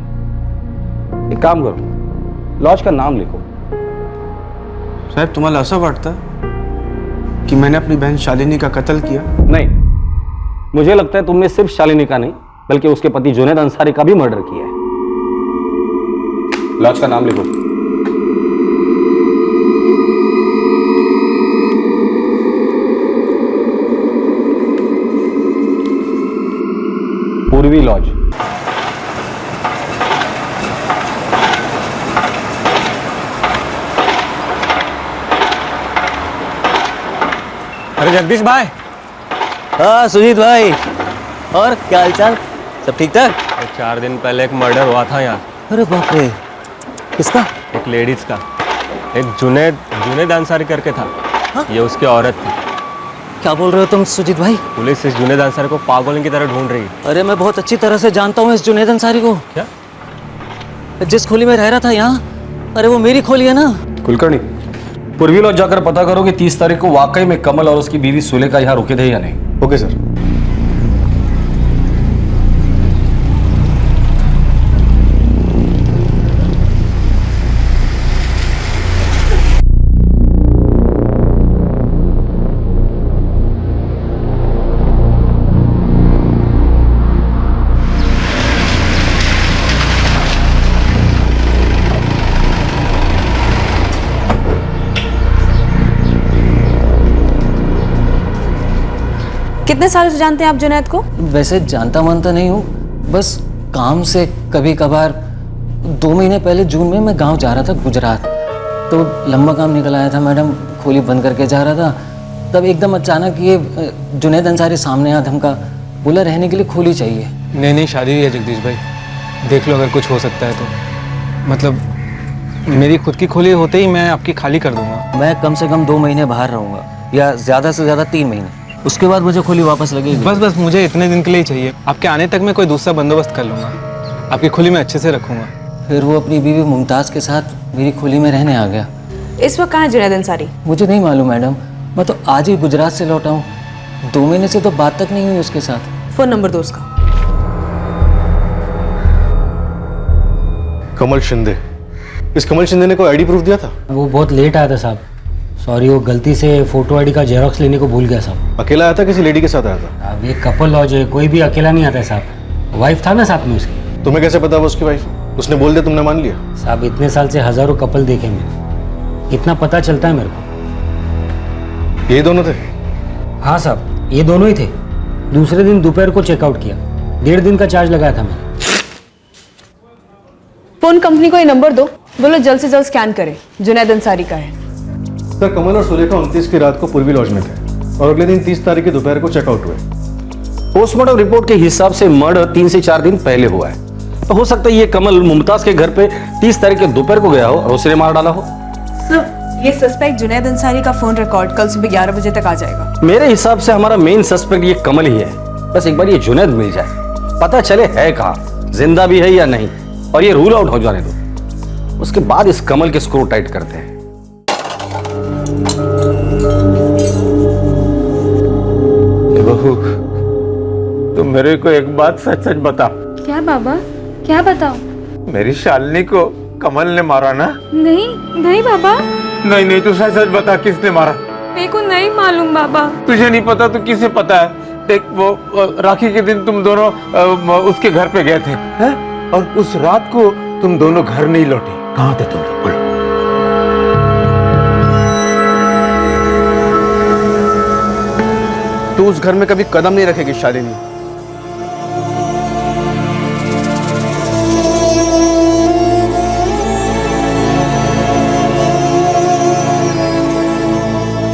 एक काम करो, लॉज का नाम लिखो। साहब तुम्हाला असं वाटतं कि मैंने अपनी बहन शालिनी का कत्ल किया? नहीं, मुझे लगता है तुमने सिर्फ शालिनी का नहीं, बल्कि उसके पति जुनैद अंसारी का भी मर्डर किया है। लॉज का नाम लिखो। पूर्वी लॉज। अरे जगदीश भाई। हाँ सुजीत भाई, और क्या हालचाल? सब ठीक ठाक? 4 दिन पहले एक मर्डर हुआ था यहाँ। अरे बाप रे, किसका? एक लेडीज का, एक जुनैद अंसारी करके था। हाँ? ये उसकी औरत थी। क्या बोल रहे हो तुम सुजीत भाई? पुलिस इस जुनैद अंसारी को पागल की तरह ढूंढ रही है। अरे मैं बहुत अच्छी तरह से जानता हूँ इस जुनैद अंसारी को। क्या? जिस खोली में रह रहा था यहाँ, अरे वो मेरी खोली है ना। कुलकर्णी, पूर्वी लॉज जाकर पता करो कि 30 तारीख को वाकई में कमल और उसकी बीवी सुलेखा यहाँ रुके थे या नहीं। Okay sir. कितने सालों से जानते हैं आप जुनैद को? वैसे जानता मानता नहीं हूँ, बस काम से कभी कभार। 2 महीने पहले जून में मैं गांव जा रहा था गुजरात, तो लंबा काम निकल आया था मैडम, खोली बंद करके जा रहा था। तब एकदम अचानक ये जुनैद अंसारी सामने आया, धमका, बोला रहने के लिए खोली चाहिए। नहीं शादी हुई है जगदीश भाई, देख लो अगर कुछ हो सकता है तो। मतलब मेरी खुद की खोली होते ही मैं आपकी खाली कर दूंगा। मैं कम से कम 2 महीने बाहर रहूँगा, या ज़्यादा से ज़्यादा 3 महीने, उसके बाद मुझे खोली वापस लगेगी। बस मुझे इतने दिन के लिए चाहिए। आपके आने तक मैं कोई दूसरा बंदोबस्त कर लूँगा, आपकी खोली में अच्छे से रखूँगा। फिर वो अपनी बीवी मुमताज़ के साथ मेरी खोली में रहने आ गया। इस वक्त कहाँ है जुनैद अंसारी? मुझे नहीं मालूम मैडम, मैं तो आज ही गुजरात से लौटा हूँ। 2 महीने से तो बात तक नहीं हुई उसके साथ। फोन नंबर दो उसका। कमल शिंदे। इस कमल शिंदे ने कोई आईडी प्रूफ दिया था? वो बहुत लेट आया था साहब, सॉरी, वो गलती से फोटो आईडी का जेरोक्स लेने को भूल गया साहब। अकेला आया था, किसी लेडी के साथ आया था? अब ये कपल लॉज है, कोई भी अकेला नहीं आता है साहब। वाइफ था ना साथ में उसकी। तुम्हें कैसे पता वो उसकी वाइफ? उसने बोल दिया, तुमने मान लिया? साहब इतने साल से हजारों कपल देखे मैं, इतना पता चलता है मेरे को। ये दोनों थे? हाँ साहब, ये दोनों ही थे। दूसरे दिन दोपहर को चेकआउट किया। 1.5 दिन का चार्ज लगाया था मैंने। फोन कंपनी को ये नंबर दो, बोलो जल्द से जल्द स्कैन करें। जुनैद अंसारी का है। सर, कमल और सुलेखा 29 की रात को पूर्वी लॉज में थे और अगले दिन 30 तारीख की दोपहर को चेकआउट हुए। पोस्टमार्टम रिपोर्ट के हिसाब से मर्डर 3 से 4 दिन पहले हुआ है। तो हो सकता है ये कमल मुमताज के घर पे 30 तारीख के दोपहर को गया हो और उसने मार डाला हो। सर, ये सस्पेक्ट जुनैद अंसारी का फोन रिकॉर्ड कल सुबह 11 बजे तक आ जाएगा। मेरे हिसाब से हमारा मेन सस्पेक्ट ये कमल ही है। बस एक बार ये जुनैद मिल जाए, पता चले है कहाँ, जिंदा भी है या नहीं, और ये रूल आउट हो जाने दो। उसके बाद इस कमल के स्क्रू टाइट करते हैं। बहू, तुम मेरे को एक बात सच सच बता। क्या बाबा, क्या बताओ? मेरी शालिनी को कमल ने मारा ना? नहीं नहीं बाबा, नहीं नहीं, तू सच सच बता, किसने मारा? मेरे को नहीं मालूम बाबा। तुझे नहीं पता तो किसे पता है? देख, वो राखी के दिन तुम दोनों उसके घर पे गए थे, हैं? और उस रात को तुम दोनों घर नहीं लौटे। कहाँ थे तुम लोग? बोलो। तू उस घर में कभी कदम नहीं रखेगी शालिनी।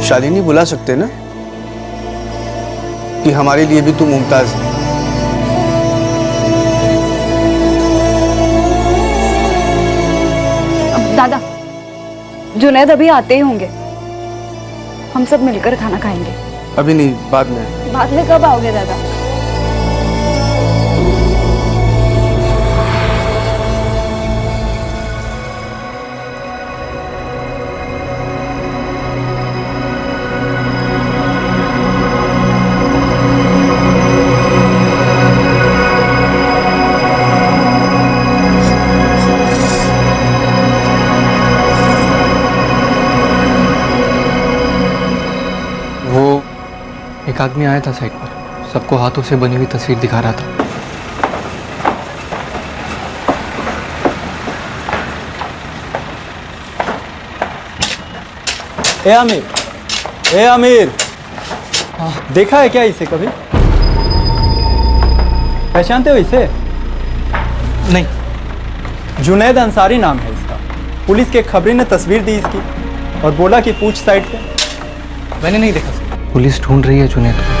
शालिनी, बुला सकते ना कि हमारे लिए भी तू मुमताज है। दादा, जुनैद अभी आते ही होंगे। हम सब मिलकर खाना खाएंगे। अभी नहीं, बाद में। बाद में कब आओगे दादा? एक आदमी आया था साइट पर, सबको हाथों से बनी हुई तस्वीर दिखा रहा था। ए आमिर, ए आमिर, देखा है क्या इसे कभी? पहचानते हो इसे? नहीं। जुनैद अंसारी नाम है इसका। पुलिस के खबरी ने तस्वीर दी इसकी और बोला कि पूछ साइड पे। मैंने नहीं देखा। पुलिस ढूंढ रही है जुनैद को।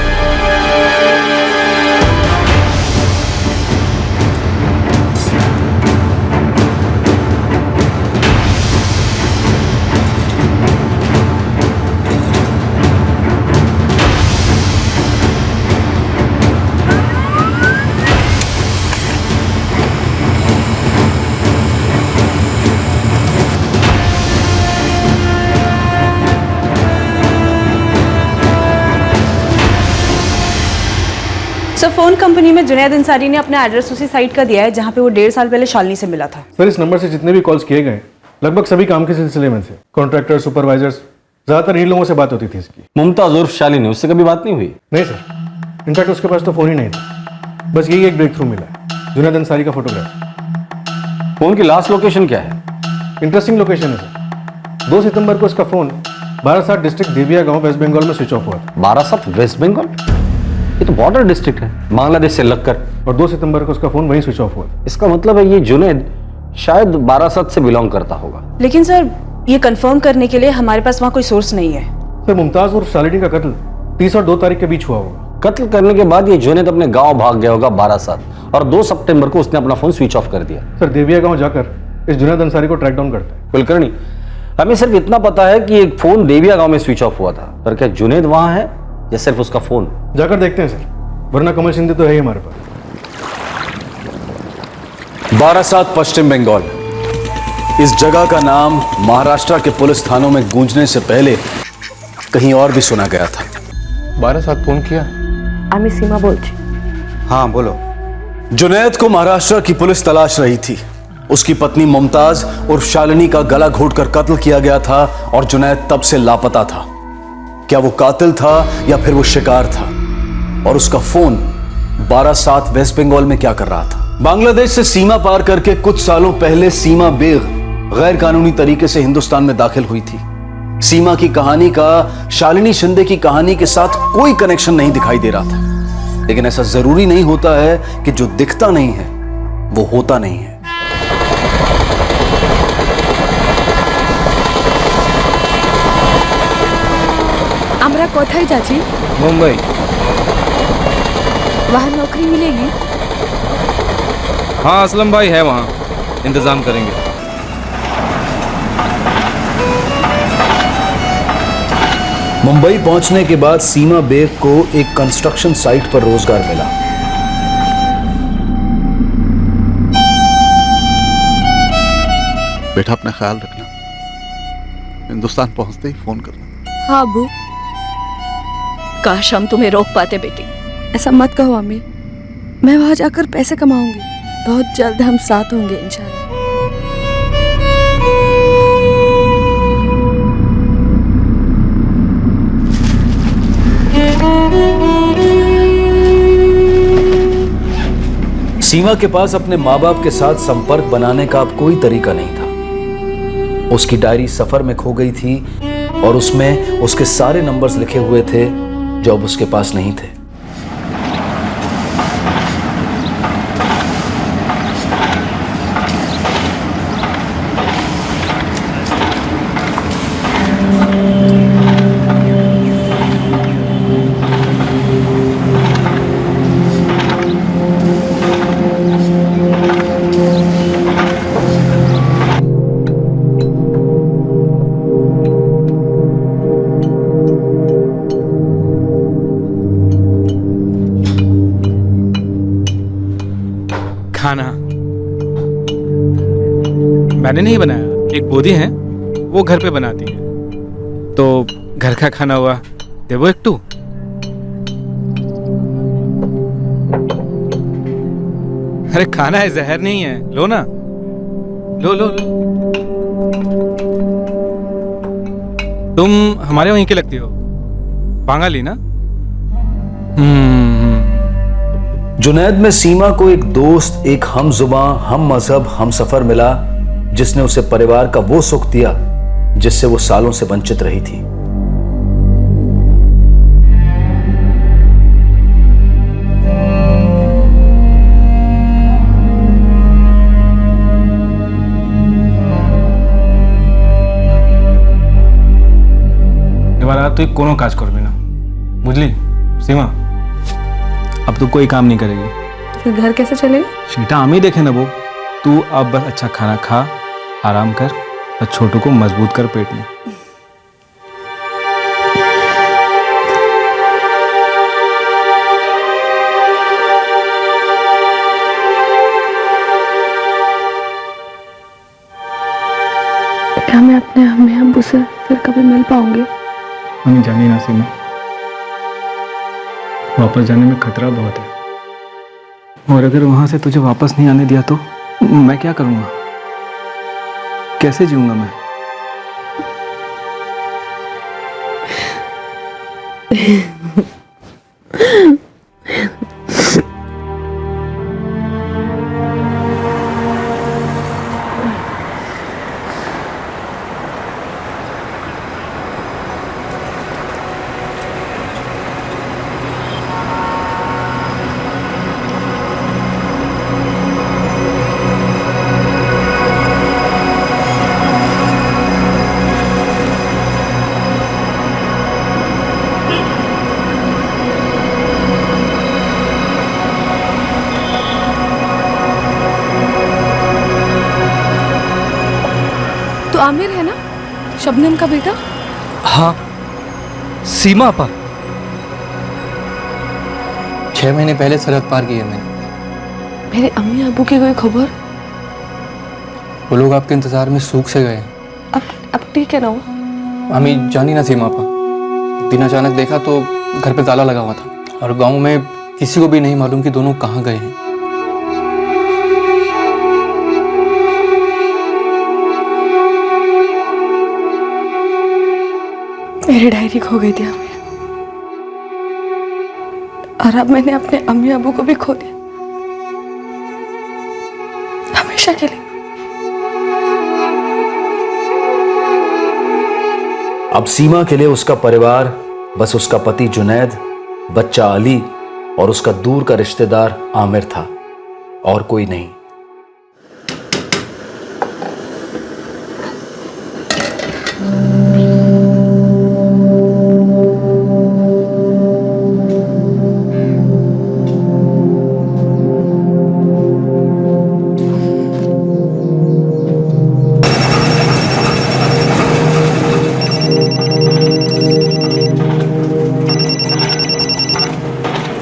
सर, फोन कंपनी में जुनैद अंसारी ने अपना एड्रेस उसी साइट का दिया है जहां पे वो 1.5 साल पहले शालिनी से मिला था। सर, इस नंबर से जितने भी कॉल्स किए गए लगभग सभी काम के सिलसिले में थे। कॉन्ट्रैक्टर, सुपरवाइजर्स, ज्यादातर इन लोगों से बात होती थी इसकी। मुमताज उर्फ शालिनी, उससे कभी बात नहीं हुई? नहीं सर, इनफैक्ट उसके पास तो फोन ही नहीं था। बस यही एक ब्रेक थ्रू मिला है, जुनैद अंसारी का फोटोग्राफ। फोन की लास्ट लोकेशन क्या है? इंटरेस्टिंग लोकेशन है सर। 2 सितंबर को इसका फोन बारासात डिस्ट्रिक्ट देविया गांव वेस्ट बंगाल में स्विच ऑफ हुआ था। बारासात वेस्ट बंगाल? ये तो बॉर्डर डिस्ट्रिक्ट है बांग्लादेश से लगकर। और 2 सितंबर को उसका फोन वहीं स्विच ऑफ हुआ था। इसका मतलब है ये जुनैद शायद बारासात से बिलोंग करता होगा। लेकिन सर, ये कंफर्म करने के लिए हमारे पास वहाँ कोई सोर्स नहीं है। सर, मुमताज और शालिनी का कत्ल 30 और 2 तारीख के बीच हुआ होगा। कत्ल करने के बाद ये जुनैद अपने गांव भाग गया होगा बारासात, और 2 सितंबर को उसने अपना फोन स्विच ऑफ कर दिया। सर, देविया गांव जाकर इस जुनैद अंसारी को ट्रैक डाउन करता है। कुलकर्णी, हमें सिर्फ इतना पता है कि एक फोन देविया गांव में स्विच ऑफ हुआ था, पर क्या जुनैद वहां है या सिर्फ उसका फोन? जाकर देखते हैं सर, वरना कमल शिंदे तो है ही हमारे पास। बारासात, पश्चिम बंगाल। इस जगह का नाम महाराष्ट्र के पुलिस थानों में गूंजने से पहले कहीं और भी सुना गया था। बारासात फोन किया? আমি सीमा बोलছি। हाँ बोलो। जुनैद को महाराष्ट्र की पुलिस तलाश रही थी। उसकी पत्नी मुमताज और शालिनी का गला घोटकर कत्ल किया गया था और जुनैद तब से लापता था। क्या वो कातिल था या फिर वो शिकार था? और उसका फोन बारासात वेस्ट बंगाल में क्या कर रहा था? बांग्लादेश से सीमा पार करके कुछ सालों पहले सीमा बेग गैर कानूनी तरीके से हिंदुस्तान में दाखिल हुई थी। सीमा की कहानी का शालिनी शिंदे की कहानी के साथ कोई कनेक्शन नहीं दिखाई दे रहा था, लेकिन ऐसा जरूरी नहीं होता है कि जो दिखता नहीं है वो होता नहीं है। আমরা কোথায় যাচ্ছি? मुंबई। वहाँ नौकरी मिलेगी? हाँ असलम भाई है वहाँ, इंतज़ाम करेंगे। मुंबई पहुंचने के बाद सीमा बेग को एक कंस्ट्रक्शन साइट पर रोजगार मिला। बेटा अपना ख्याल रखना, हिंदुस्तान पहुंचते ही फोन करना। हाँ अबू, काश हम तुम्हें रोक पाते बेटी। ऐसा मत कहो अम्मी, मैं वहाँ जाकर पैसे कमाऊंगी, बहुत जल्द हम साथ होंगे इंशाल्लाह। सीमा के पास अपने माँ बाप के साथ संपर्क बनाने का अब कोई तरीका नहीं था। उसकी डायरी सफर में खो गई थी और उसमें उसके सारे नंबर्स लिखे हुए थे जो अब उसके पास नहीं थे। खाना मैंने नहीं बनाया, एक बोधी है वो घर पे बनाती है, तो घर का खाना हुआ देवो एक टू। अरे खाना है, जहर नहीं है, लो ना, लो लो लो। तुम हमारे वहीं की लगती हो, बांगाली ना? जुनैद में सीमा को एक दोस्त, एक हम जुबां, हम मजहब, हम सफर मिला, जिसने उसे परिवार का वो सुख दिया जिससे वो सालों से वंचित रही थी। এবার তুই কোনো কাজ করবি না, বুঝলি सीमा? अब तू कोई काम नहीं करेगी। फिर घर कैसे चलेगा? सीटा हम ही देखे नेबो, तू अब बस अच्छा खाना खा, आराम कर और छोटू को मजबूत कर पेट में। क्या मैं अपने अम्मी अब्बू से फिर कभी मिल पाऊंगी? हमें जानी ना सीमा, वापस जाने में खतरा बहुत है, और अगर वहां से तुझे वापस नहीं आने दिया तो मैं क्या करूंगा, कैसे जीऊंगा मैं? आमिर है ना, शबनम का बेटा? हाँ, सीमा अपा 6 महीने पहले सरहद पार की है मैंने। मेरे अम्मी अबू की कोई खबर? वो लोग आपके इंतजार में सूख से गए। अब ठीक है ना वो? हमें जानी ना सीमा अपा, एक दिन अचानक देखा तो घर पे ताला लगा हुआ था और गांव में किसी को भी नहीं मालूम कि दोनों कहाँ गए हैं। मेरी डायरी खो गई थी आमिर, और अब मैंने अपने अम्मी अबू को भी खो दिया, हमेशा के लिए। अब सीमा के लिए उसका परिवार बस उसका पति जुनैद, बच्चा अली और उसका दूर का रिश्तेदार आमिर था, और कोई नहीं।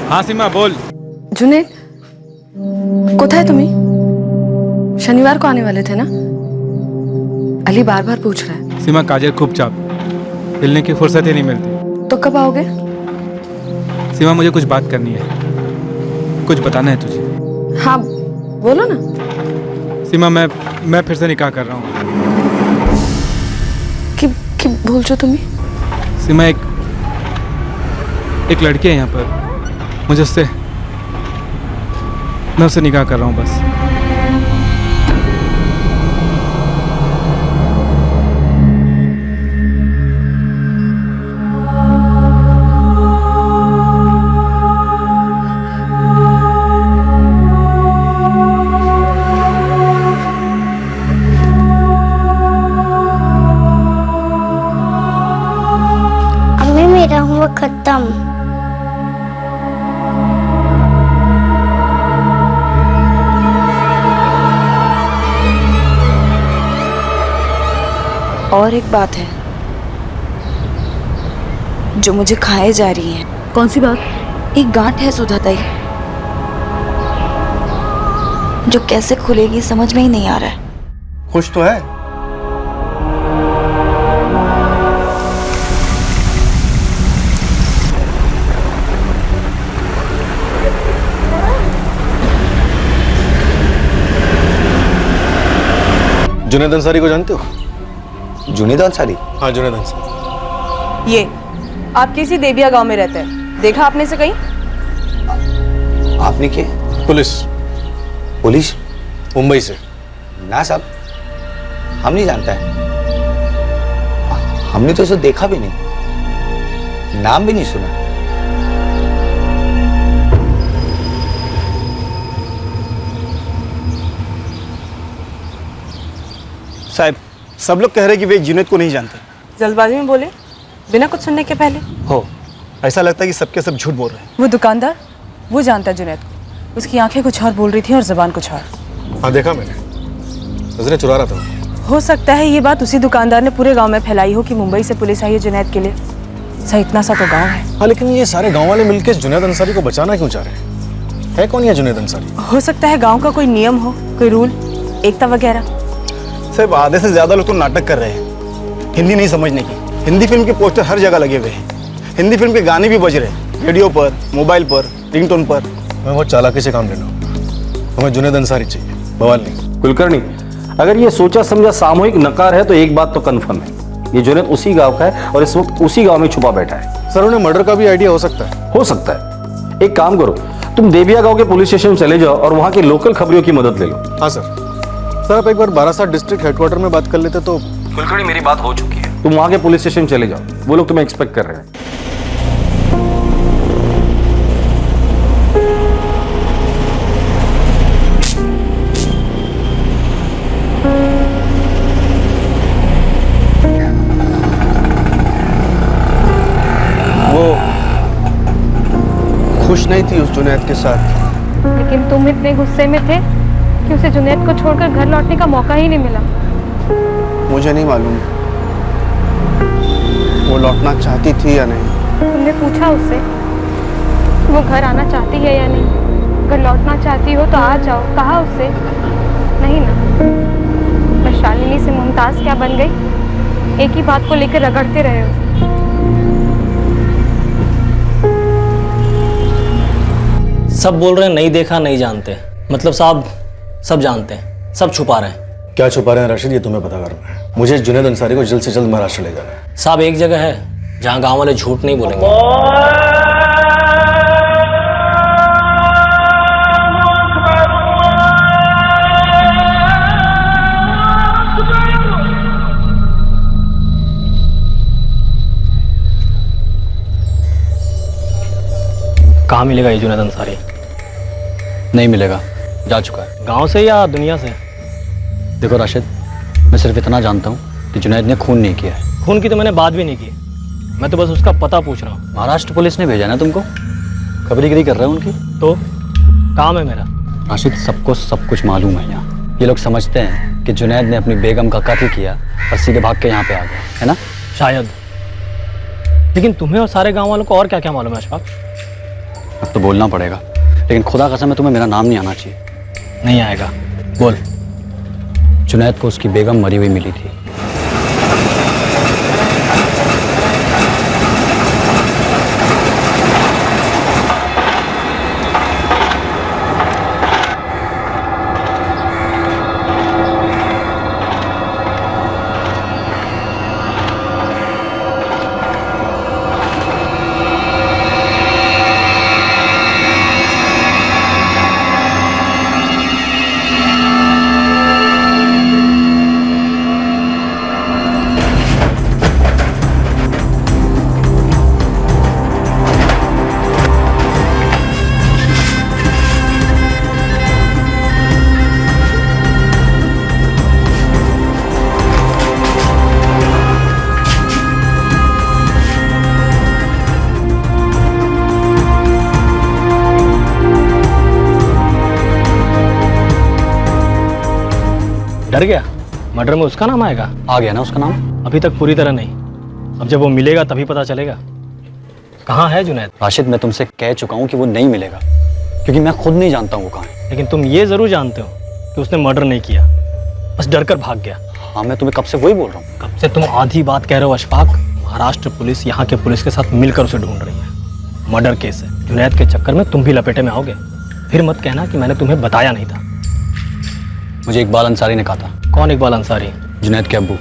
हाँ सीमा बोल। जुनेद कोথায় তুমি? शनिवार को आने वाले थे ना? अली बार बार पूछ रहा है। सीमा काजल खूब चाप, हिलने की फुर्सत ही नहीं मिलती। तो कब आओगे? सीमा मुझे कुछ बात करनी है, कुछ बताना है तुझे। हाँ बोलो ना। सीमा मैं फिर से निकाह कर रहा हूँ। कि बोलছো তুমি? सीमा एक लड़की है यहाँ पर, मैं उससे निकाह कर रहा हूँ बस। अम्मी मेरा होमवर्क खत्म। और एक बात है जो मुझे खाए जा रही है। कौन सी बात? एक गांठ है सुधा ताई, जो कैसे खुलेगी समझ में ही नहीं आ रहा है। खुश तो है? जुनैद अंसारी को जानते हो? जुनैद अंसारी? हाँ जुनैद अंसारी। ये आप किसी देविया गांव में रहते हैं, देखा आपने से कहीं? आपने क्या? पुलिस। पुलिस? मुंबई से। ना साहब, हम नहीं जानता है। हमने तो उसे देखा भी नहीं, नाम भी नहीं सुना। साहब सब लोग कह रहे हैं कि वे जुनैद को नहीं जानते। जल्दबाजी में बोले, बिना कुछ सुनने के पहले। हो, ऐसा लगता है कि सबके सब झूठ बोल रहे हैं। वो दुकानदार, वो जानता है जुनैद को। उसकी आंखें कुछ और बोल रही थी और जुबान कुछ और। हाँ देखा मैंने, नजरें चुरा रहा था। हो सकता है ये बात उसी दुकानदार ने पूरे गांव में फैलाई हो कि मुंबई से पुलिस आई है जुनैद के लिए। सही इतना सा तो गांव है। हाँ लेकिन ये सारे गांव वाले मिलकर जुनैद अंसारी को बचाना क्यों चाह रहे हैं? है कौन ये जुनैद अंसारी? हो सकता है गांव का कोई नियम हो, कोई रूल, एकता वगैरह। साहब आधे से ज्यादा लोग तो नाटक कर रहे हैं, हिंदी नहीं समझने की। हिंदी फिल्म के पोस्टर हर जगह लगे हुए हैं, हिंदी फिल्म के गाने भी बज रहे हैं, रेडियो पर, मोबाइल पर, रिंगटोन पर। मैं बहुत चालाकी से काम लेना हूँ, हमें जुनैद अंसारी चाहिए, बवाल नहीं। कुलकर्णी, अगर ये सोचा समझा सामूहिक नकार है तो एक बात तो कन्फर्म है, ये जुनैद उसी गांव का है और इस वक्त उसी गांव में छुपा बैठा है। सर उन्हें मर्डर का भी आइडिया हो सकता है। हो सकता है। एक काम करो, तुम देविया गांव के पुलिस स्टेशन चले जाओ और वहां के लोकल खबरियों की मदद ले लो। हाँ सर। सर आप एक बार बारासात डिस्ट्रिक्ट हेडक्वार्टर में बात कर लेते तो। कुलकर्णी मेरी बात हो चुकी है, तुम वहां के पुलिस स्टेशन चले जाओ, वो लोग तुम्हें एक्सपेक्ट कर रहे हैं। वो खुश नहीं थी उस जुनैद के साथ। लेकिन तुम इतने गुस्से में थे कि उसे जुनैद को छोड़कर घर लौटने का मौका ही नहीं मिला। मुझे नहीं मालूम वो लौटना चाहती थी या नहीं। तुमने पूछा उससे कि वो घर आना चाहती है या नहीं? अगर लौटना चाहती हो तो आ जाओ, कहा उससे? नहीं ना। मैं शालिनी से मुमताज क्या बन गई, एक ही बात को लेकर रगड़ते रहे हो। सब बोल रहे हैं नहीं देखा नहीं जानते, मतलब साहब सब जानते हैं, सब छुपा रहे हैं। क्या छुपा रहे हैं राशिद, ये तुम्हें पता करना है। मुझे जुनैद अंसारी को जल्द से जल्द महाराष्ट्र ले जाना है। साहब एक जगह है जहां गांव वाले झूठ नहीं बोलेंगे। कहाँ मिलेगा ये जुनैद अंसारी? नहीं मिलेगा, जा चुका है। गांव से या दुनिया से? देखो राशिद, मैं सिर्फ इतना जानता हूँ कि जुनैद ने खून नहीं किया है। खून की तो मैंने बात भी नहीं की, मैं तो बस उसका पता पूछ रहा हूँ। महाराष्ट्र पुलिस ने भेजा ना तुमको, खबरीगिरी कर रहे हो उनकी। तो काम है मेरा। राशिद, सबको सब कुछ मालूम है यहाँ। ये लोग समझते हैं कि जुनैद ने अपनी बेगम का कत्ल किया और सीधे भाग के यहाँ पे आ गया, है ना? शायद, लेकिन तुम्हें और सारे गांव वालों को और क्या क्या मालूम है अशफाक? अब तो बोलना पड़ेगा, लेकिन खुदा कसम है तुम्हें मेरा नाम नहीं आना चाहिए। नहीं आएगा, बोल। जुनैद को उसकी बेगम मरी हुई मिली थी। डर गया? मर्डर में उसका नाम आएगा? आ गया ना उसका नाम। अभी तक पूरी तरह नहीं, अब जब वो मिलेगा तभी पता चलेगा। कहाँ है जुनैद? राशिद, मैं तुमसे कह चुका हूँ कि वो नहीं मिलेगा, क्योंकि मैं खुद नहीं जानता हूँ वो कहाँ है। लेकिन तुम ये जरूर जानते हो कि उसने मर्डर नहीं किया, बस डर कर भाग गया। हाँ, मैं तुम्हें कब से वही बोल रहा हूँ। कब से तुम आधी बात कह रहे हो अशफाक। महाराष्ट्र पुलिस यहाँ के पुलिस के साथ मिलकर उसे ढूंढ रही है। मर्डर केस है, जुनैद के चक्कर में तुम भी लपेटे में आओगे। फिर मत कहना कि मैंने तुम्हें बताया नहीं था। मुझे इकबाल अंसारी ने कहा था। कौन इकबाल अंसारी? जुनैद के अब्बू,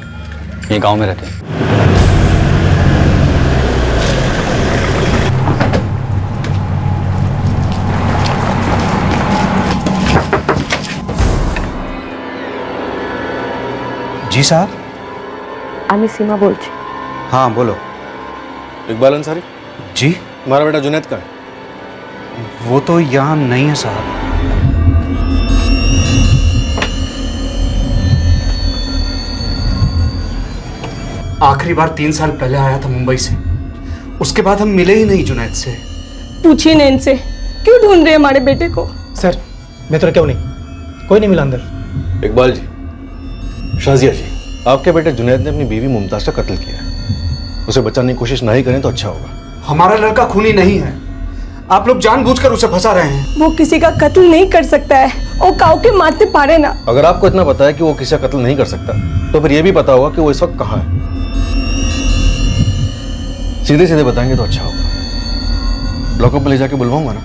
ये गांव में रहते हैं। जी साहब। আমি सीमा बोलছি। हाँ बोलो। इकबाल अंसारी जी। हमारा बेटा जुनैद का है। वो तो यहाँ नहीं है साहब। आखिरी बार 3 साल पहले आया था मुंबई से, उसके बाद हम मिले ही नहीं जुनैद से। पूछिए ना इनसे, क्यों ढूंढ रहे हैं हमारे बेटे को? सर, मैं तो क्यों नहीं, कोई नहीं मिला अंदर। इकबाल जी, शाजिया जी, आपके बेटे जुनैद ने अपनी बीवी मुमताज का कत्ल किया है। उसे बचाने की कोशिश नहीं करें तो अच्छा होगा। हमारा लड़का खूनी नहीं है, आप लोग जानबूझकर उसे फंसा रहे हैं। वो किसी का कत्ल नहीं कर सकता है, वो काऊ के मारते पारे ना। अगर आपको इतना पता है कि वो किसी का कत्ल नहीं कर सकता, तो फिर यह भी पता होगा कि वो इस वक्त कहाँ है। सीधे सीधे बताएंगे तो अच्छा होगा। लॉकअप में ले जाके बुलवाऊंगा ना,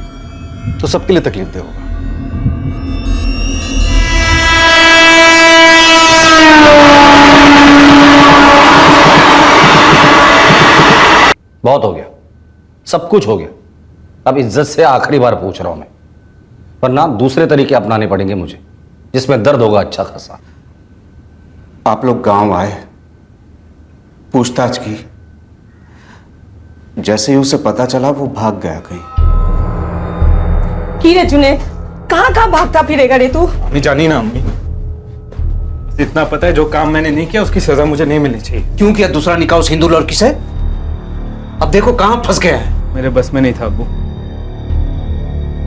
तो सबके लिए तकलीफ दे होगा। बहुत हो गया, सब कुछ हो गया। अब इज्जत से आखिरी बार पूछ रहा हूं मैं, वरना दूसरे तरीके अपनाने पड़ेंगे मुझे, जिसमें दर्द होगा अच्छा खासा। आप लोग गांव आए, पूछताछ की, जैसे ही उसे पता चला वो भाग गया कहीं। की रे जुनैद, कहाँ भागता फिरेगा रे तू? नहीं जानी ना अम्मी, इतना पता है जो काम मैंने नहीं किया उसकी सजा मुझे नहीं मिलनी चाहिए। क्यों किया दूसरा निकाह उस हिंदू लड़की से? अब देखो कहां फंस गया है। मेरे बस में नहीं था अब्बू।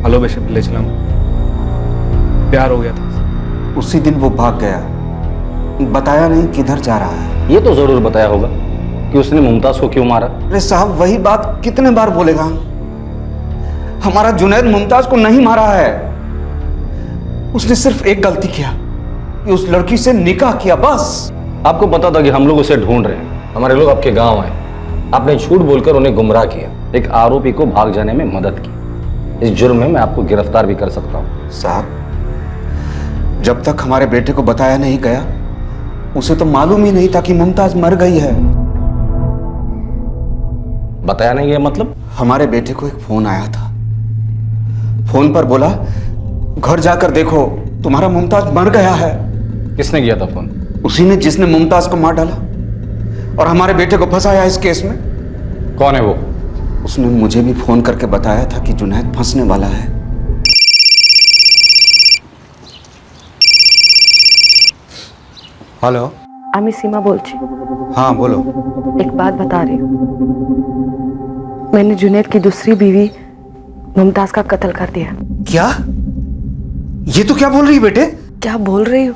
हेलो बेशक ले चला, प्यार हो गया था। उसी दिन वो भाग गया, बताया नहीं किधर जा रहा है। ये तो जरूर बताया होगा कि उसने मुमताज को क्यों मारा। अरे साहब, वही बात कितने बार बोलेगा? हमारा जुनैद मुमताज को नहीं मारा है, उसने सिर्फ एक गलती किया कि उस लड़की से निकाह किया, बस। आपको पता था कि हम लोग उसे ढूंढ रहे हैं, हमारे लोग आपके गांव आए, आपने झूठ बोलकर उन्हें गुमराह किया, एक आरोपी को भाग जाने में मदद की। इस जुर्म में मैं आपको गिरफ्तार भी कर सकता हूं। साहब, जब तक हमारे बेटे को बताया नहीं गया, उसे तो मालूम ही नहीं था कि मुमताज मर गई है। बताया नहीं है मतलब? हमारे बेटे को एक फोन आया था, फोन पर बोला घर जाकर देखो तुम्हारा मुमताज मर गया है। किसने किया था फोन? उसी ने जिसने मुमताज को मार डाला और हमारे बेटे को फंसाया इस केस में। कौन है वो? उसने मुझे भी फोन करके बताया था कि जुनैद फंसने वाला है। हेलो, আমি सीमा बोलছি। हाँ बोलो। एक बात बता रही हूँ, मैंने जुनैद की दूसरी बीवी मुमताज का कत्ल कर दिया। क्या? ये तो क्या बोल रही है बेटे? क्या बोल रही हो?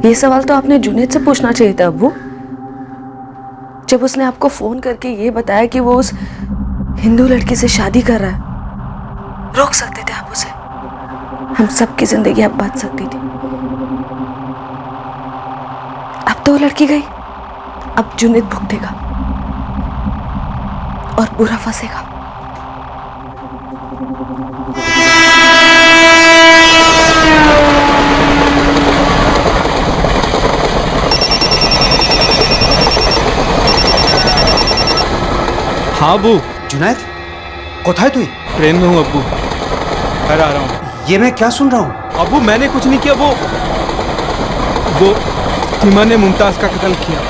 ये सवाल तो आपने जुनैद से पूछना चाहिए था अब्बू। जब उसने आपको फोन करके ये बताया कि वो उस हिंदू लड़की से शादी कर रहा है, रोक सकते थे आप उसे। हम सबकी जिंदगी अब बच सकती थी। अब तो वो लड़की गई, अब जुनैद भुगतेगा और बुरा फंसेगा। हाँ अब्बू। जुनैद, कोথায় তুই? ट्रेन में हूँ अब्बू, घर आ रहा हूँ। ये मैं क्या सुन रहा हूँ? अब्बू मैंने कुछ नहीं किया, वो सीमा ने मुमताज का कत्ल किया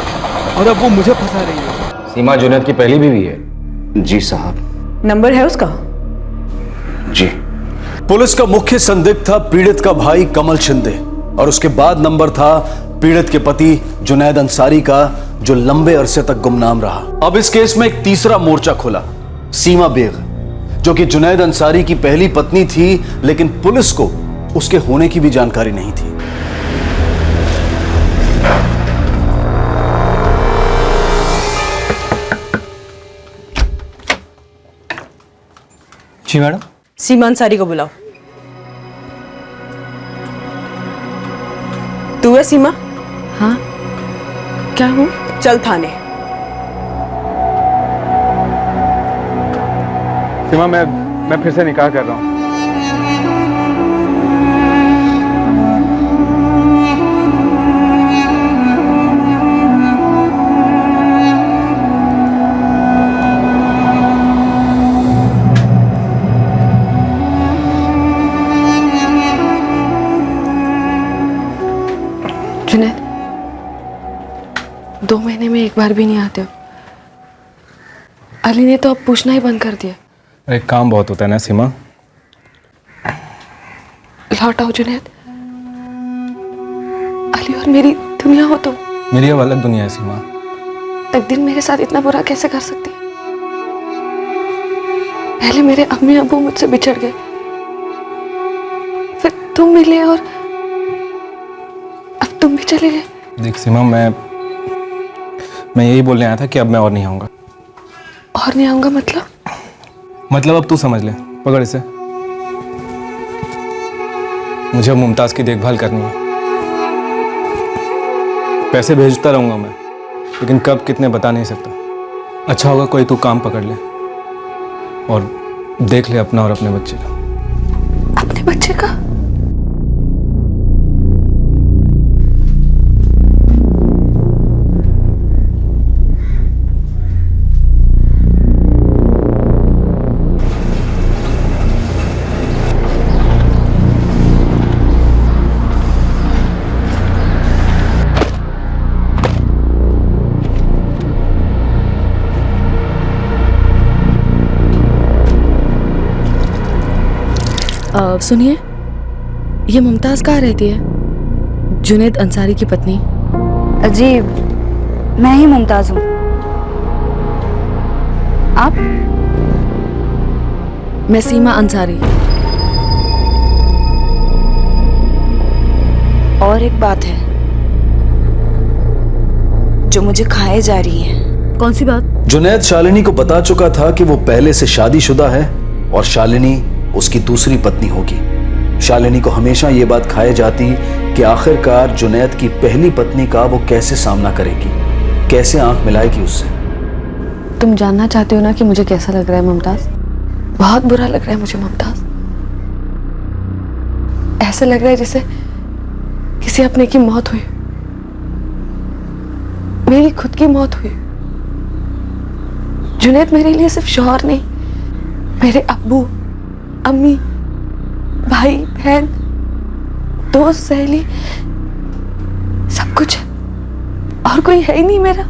और अब वो मुझे फंसा रही है। सीमा जुनैद की पहली बीवी है। जी साहब। नंबर है उसका? जी। पुलिस का मुख्य संदिग्ध था पीड़ित का भाई कमल शिंदे और उसके बाद नंबर था पीड़ित के पति जुनैद अंसारी का, जो लंबे अरसे तक गुमनाम रहा। अब इस केस में एक तीसरा मोर्चा खुला, सीमा बेग, जो कि जुनैद अंसारी की पहली पत्नी थी, लेकिन पुलिस को उसके होने की भी जानकारी नहीं थी। जी मैडम। सीमा अंसारी को बुलाओ। तू है सीमा? हाँ, क्या हूँ? चल थाने। सीमा, मैं फिर से निकाह कर रहा हूँ। जुनैद, 2 महीने में एक बार भी नहीं आते हो। अली ने तो अब पूछना ही बंद कर दिया। अरे काम बहुत होता है ना सीमा। लौट आओ जुनैद, अली और मेरी दुनिया हो तुम। मेरी अब अलग दुनिया है सीमा। तकदीर मेरे साथ इतना बुरा कैसे कर सकती है? पहले मेरे अम्मी अबू मुझसे बिछड़ गए, फिर तुम मिले और अब तुम भी चले गए। देख सीमा, मैं यही बोलने आया था कि अब मैं और नहीं आऊंगा। और नहीं आऊंगा मतलब अब तू समझ ले, पकड़ इसे। मुझे अब मुमताज की देखभाल करनी है। पैसे भेजता रहूंगा मैं, लेकिन कब कितने बता नहीं सकता। अच्छा होगा कोई तू काम पकड़ ले और देख ले अपना और अपने बच्चे का। अपने बच्चे का? सुनिए, ये मुमताज कहाँ रहती है? जुनैद अंसारी की पत्नी। जी, मैं ही मुमताज हूँ। आप? मैं सीमा अंसारी। और एक बात है जो मुझे खाए जा रही है। कौन सी बात? जुनैद शालिनी को बता चुका था कि वो पहले से शादीशुदा है और शालिनी उसकी दूसरी पत्नी होगी। शालिनी को हमेशा ये बात खाए जाती कि आखिरकार जुनैद की पहली पत्नी का वो कैसे सामना करेगी, कैसे आंख मिलाएगी उससे। तुम जानना चाहते हो ना कि मुझे कैसा लग रहा है मुमताज? बहुत बुरा लग रहा है मुझे मुमताज। ऐसा लग रहा है जैसे किसी अपने की मौत हुई, मेरी खुद की मौत हुई। जुनैद मेरे लिए सिर्फ शौहर नहीं, मेरे अब्बू, अम्मी, भाई, बहन, दोस्त, सहेली, सब कुछ। और कोई है ही नहीं मेरा।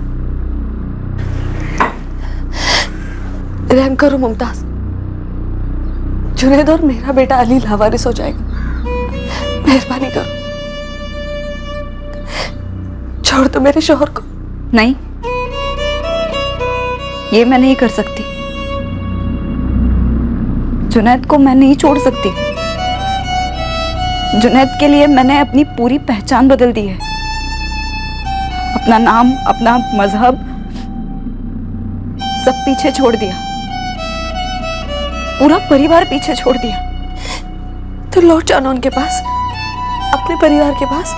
रहम करो मुमताज, जुनैद और मेरा बेटा अली लावारिस हो जाएगा। मेहरबानी करो, छोड़ दो मेरे शौहर को। नहीं, ये मैं नहीं कर सकती। जुनैद को मैं नहीं छोड़ सकती। जुनैद के लिए मैंने अपनी पूरी पहचान बदल दी है, अपना नाम, अपना मजहब सब पीछे छोड़ दिया, पूरा परिवार पीछे छोड़ दिया। तो लौट जाना उनके पास, अपने परिवार के पास।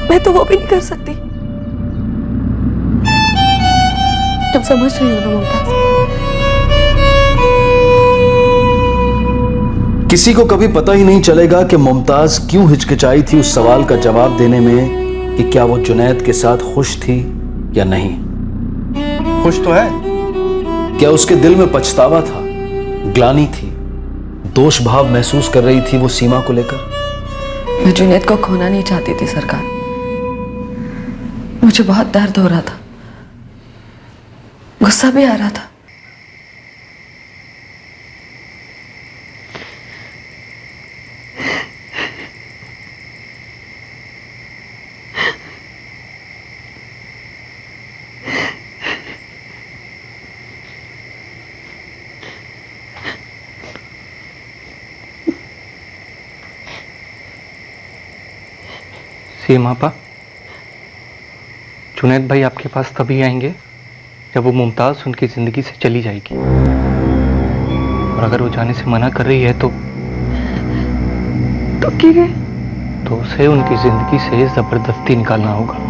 मैं तो वो भी नहीं कर सकती। तुम समझ रही हो ना मुमताज? किसी को कभी पता ही नहीं चलेगा कि मुमताज क्यों हिचकिचाई थी उस सवाल का जवाब देने में कि क्या वो जुनैद के साथ खुश थी या नहीं। खुश तो है। क्या उसके दिल में पछतावा था, ग्लानि थी, दोष भाव महसूस कर रही थी वो सीमा को लेकर? मैं जुनैद को खोना नहीं चाहती थी सरकार। मुझे बहुत दर्द हो रहा था, गुस्सा भी आ रहा था। सीमा पा, जुनैद भाई आपके पास तभी आएंगे जब वो मुमताज़ उनकी ज़िंदगी से चली जाएगी, और अगर वो जाने से मना कर रही है तो उसे उनकी ज़िंदगी से ज़बरदस्ती निकालना होगा।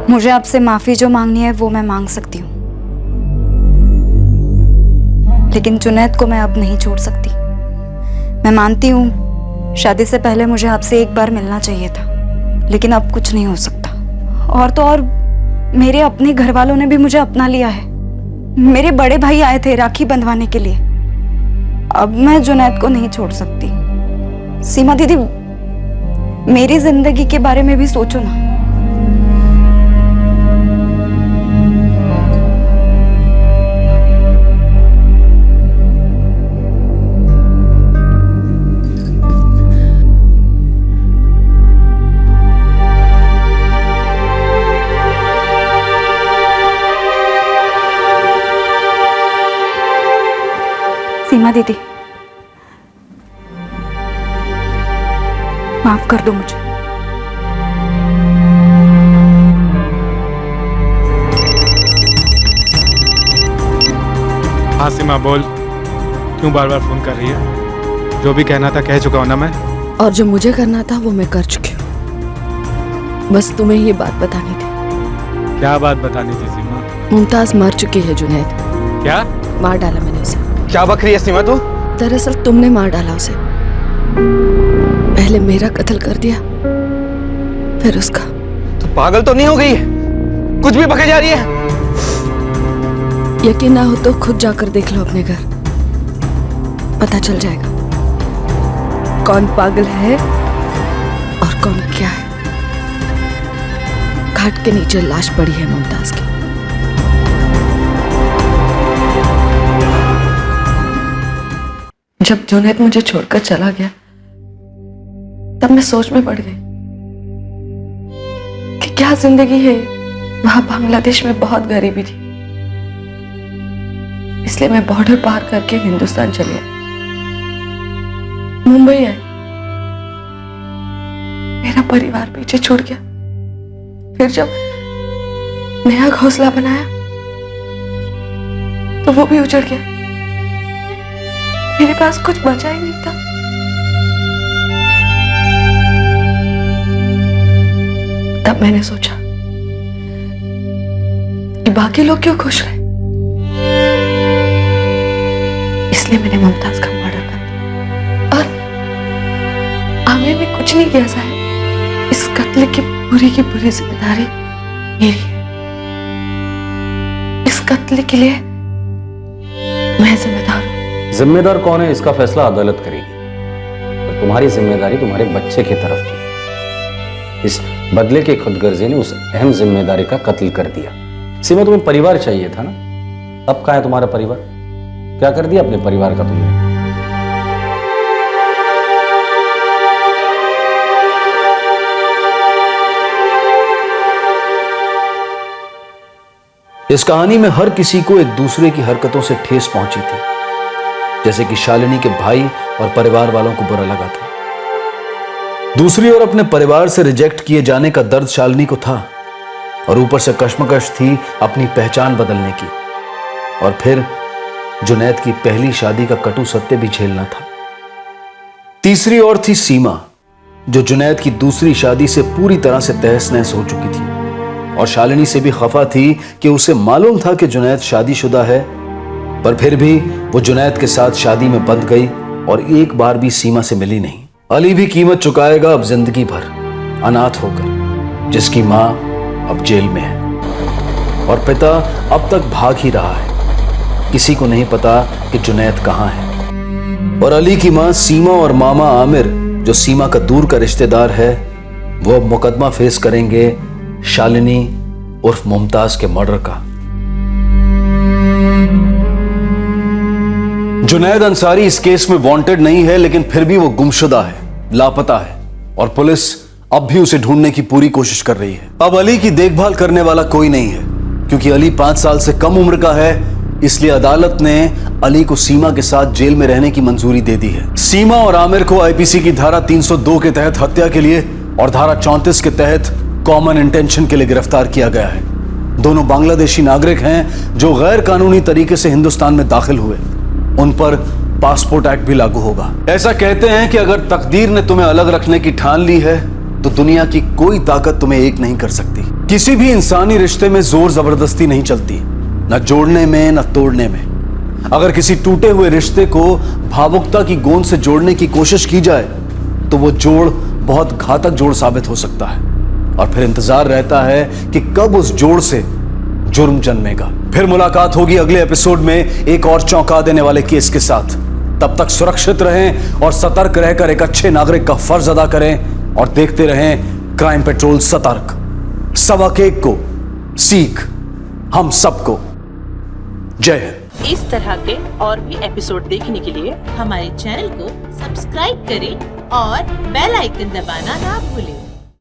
मुझे आपसे माफी जो मांगनी है वो मैं मांग सकती हूँ, लेकिन जुनैद को मैं अब नहीं छोड़ सकती। मैं मानती हूँ शादी से पहले मुझे आपसे एक बार मिलना चाहिए था, लेकिन अब कुछ नहीं हो सकता। और तो और मेरे अपने घर वालों ने भी मुझे अपना लिया है। मेरे बड़े भाई आए थे राखी बंधवाने के लिए। अब मैं जुनैद को नहीं छोड़ सकती। सीमा दीदी, मेरी जिंदगी के बारे में भी सोचो ना। सीमा दीदी, माफ कर दो मुझे। हाँ सीमा बोल, क्यों बार बार फोन कर रही है? जो भी कहना था कह चुका हूं ना मैं। और जो मुझे करना था वो मैं कर चुकी हूँ। बस तुम्हें ये बात बतानी थी। क्या बात बतानी थी सीमा? मुमताज मर चुकी है जुनैद। क्या? मार डाला मैंने उसे। क्या बक रही है सीमा तू? दरअसल तुमने मार डाला उसे। पहले मेरा कत्ल कर दिया, फिर उसका। तू पागल तो नहीं हो गई? कुछ भी बके जा रही है। यकीन ना हो तो खुद जाकर देख लो अपने घर, पता चल जाएगा कौन पागल है और कौन क्या है। घाट के नीचे लाश पड़ी है मुमताज की। जब जुनैद मुझे छोड़कर चला गया तब मैं सोच में पड़ गई कि क्या जिंदगी है। वहां बांग्लादेश में बहुत गरीबी थी, इसलिए मैं बॉर्डर पार करके हिंदुस्तान चली आई, मुंबई आई। मेरा परिवार पीछे छूट गया। फिर जब नया घोंसला बनाया तो वो भी उजड़ गया। मेरे पास कुछ बचा ही नहीं था। तब मैंने सोचा कि बाकी लोग क्यों खुश रहे, इसलिए मैंने मुमताज का मर्डर कर दिया। और आमिर ने कुछ नहीं किया साहब, इस कत्ल की पूरी जिम्मेदारी मेरी है। इस कत्ल के लिए मैं जिम्मेदार हूं। जिम्मेदार कौन है इसका फैसला अदालत करेगी। तो तुम्हारी जिम्मेदारी तुम्हारे बच्चे की तरफ थी। इस बदले के खुदगर्जी ने उस अहम जिम्मेदारी का कत्ल कर दिया। सीमा, तुम्हें परिवार चाहिए था ना, अब कहाँ है तुम्हारा परिवार? क्या कर दिया अपने परिवार का तुमने? इस कहानी में हर किसी को एक दूसरे की हरकतों से ठेस पहुंची थी, जैसे कि शालिनी के भाई और परिवार वालों को बुरा लगा था। दूसरी ओर अपने परिवार से रिजेक्ट किए जाने का दर्द शालिनी को था, और ऊपर से कश्मकश थी अपनी पहचान बदलने की, और फिर जुनैद की पहली शादी का कटु सत्य भी झेलना था। तीसरी ओर थी सीमा, जो जुनैद की दूसरी शादी से पूरी तरह से तहस नहस हो चुकी थी, और शालिनी से भी खफा थी कि उसे मालूम था कि जुनैद शादीशुदा है, पर फिर भी वो जुनैद के साथ शादी में बंध गई और एक बार भी सीमा से मिली नहीं। अली भी कीमत चुकाएगा अब जिंदगी भर, अनाथ होकर, जिसकी मां अब जेल में है और पिता अब तक भाग ही रहा है। किसी को नहीं पता कि जुनैद कहां है। और अली की मां सीमा और मामा आमिर, जो सीमा का दूर का रिश्तेदार है, वो अब मुकदमा फेस करेंगे शालिनी उर्फ मुमताज के मर्डर का। जुनैद अंसारी इस केस में वांटेड नहीं है, लेकिन फिर भी वो गुमशुदा है, लापता है, और पुलिस अब भी उसे ढूंढने की पूरी कोशिश कर रही है। अब अली की देखभाल करने वाला कोई नहीं है, क्योंकि अली 5 साल से कम उम्र का है, इसलिए अदालत ने अली को सीमा के साथ जेल में रहने की मंजूरी दे दी है। सीमा और आमिर को आईपीसी की धारा 302 के तहत हत्या के लिए और धारा 34 के तहत कॉमन इंटेंशन के लिए गिरफ्तार किया गया है। दोनों बांग्लादेशी नागरिक हैं जो गैर कानूनी तरीके से हिंदुस्तान में दाखिल हुए। उन पर पासपोर्ट एक्ट भी लागू होगा। ऐसा कहते हैं कि अगर तकदीर ने तुम्हें अलग रखने की ठान ली है तो दुनिया की कोई ताकत तुम्हें एक नहीं कर सकती। किसी भी इंसानी रिश्ते में जोर जबरदस्ती नहीं चलती, न जोड़ने में न तोड़ने में। अगर किसी टूटे हुए रिश्ते को भावुकता की गोंद से जोड़ने की कोशिश की जाए तो वो जोड़ बहुत घातक जोड़ साबित हो सकता है, और फिर इंतजार रहता है कि कब उस जोड़ से जुर्म जन्मेगा। फिर मुलाकात होगी अगले एपिसोड में एक और चौंका देने वाले केस के साथ। तब तक सुरक्षित रहें और सतर्क रहकर एक अच्छे नागरिक का फर्ज अदा करें, और देखते रहें क्राइम पेट्रोल सतर्क। सबक एक को सीख हम सबको। जय हिंद। इस तरह के और भी एपिसोड देखने के लिए हमारे चैनल को सब्सक्राइब करें और बेल आइकन दबाना ना भूलें।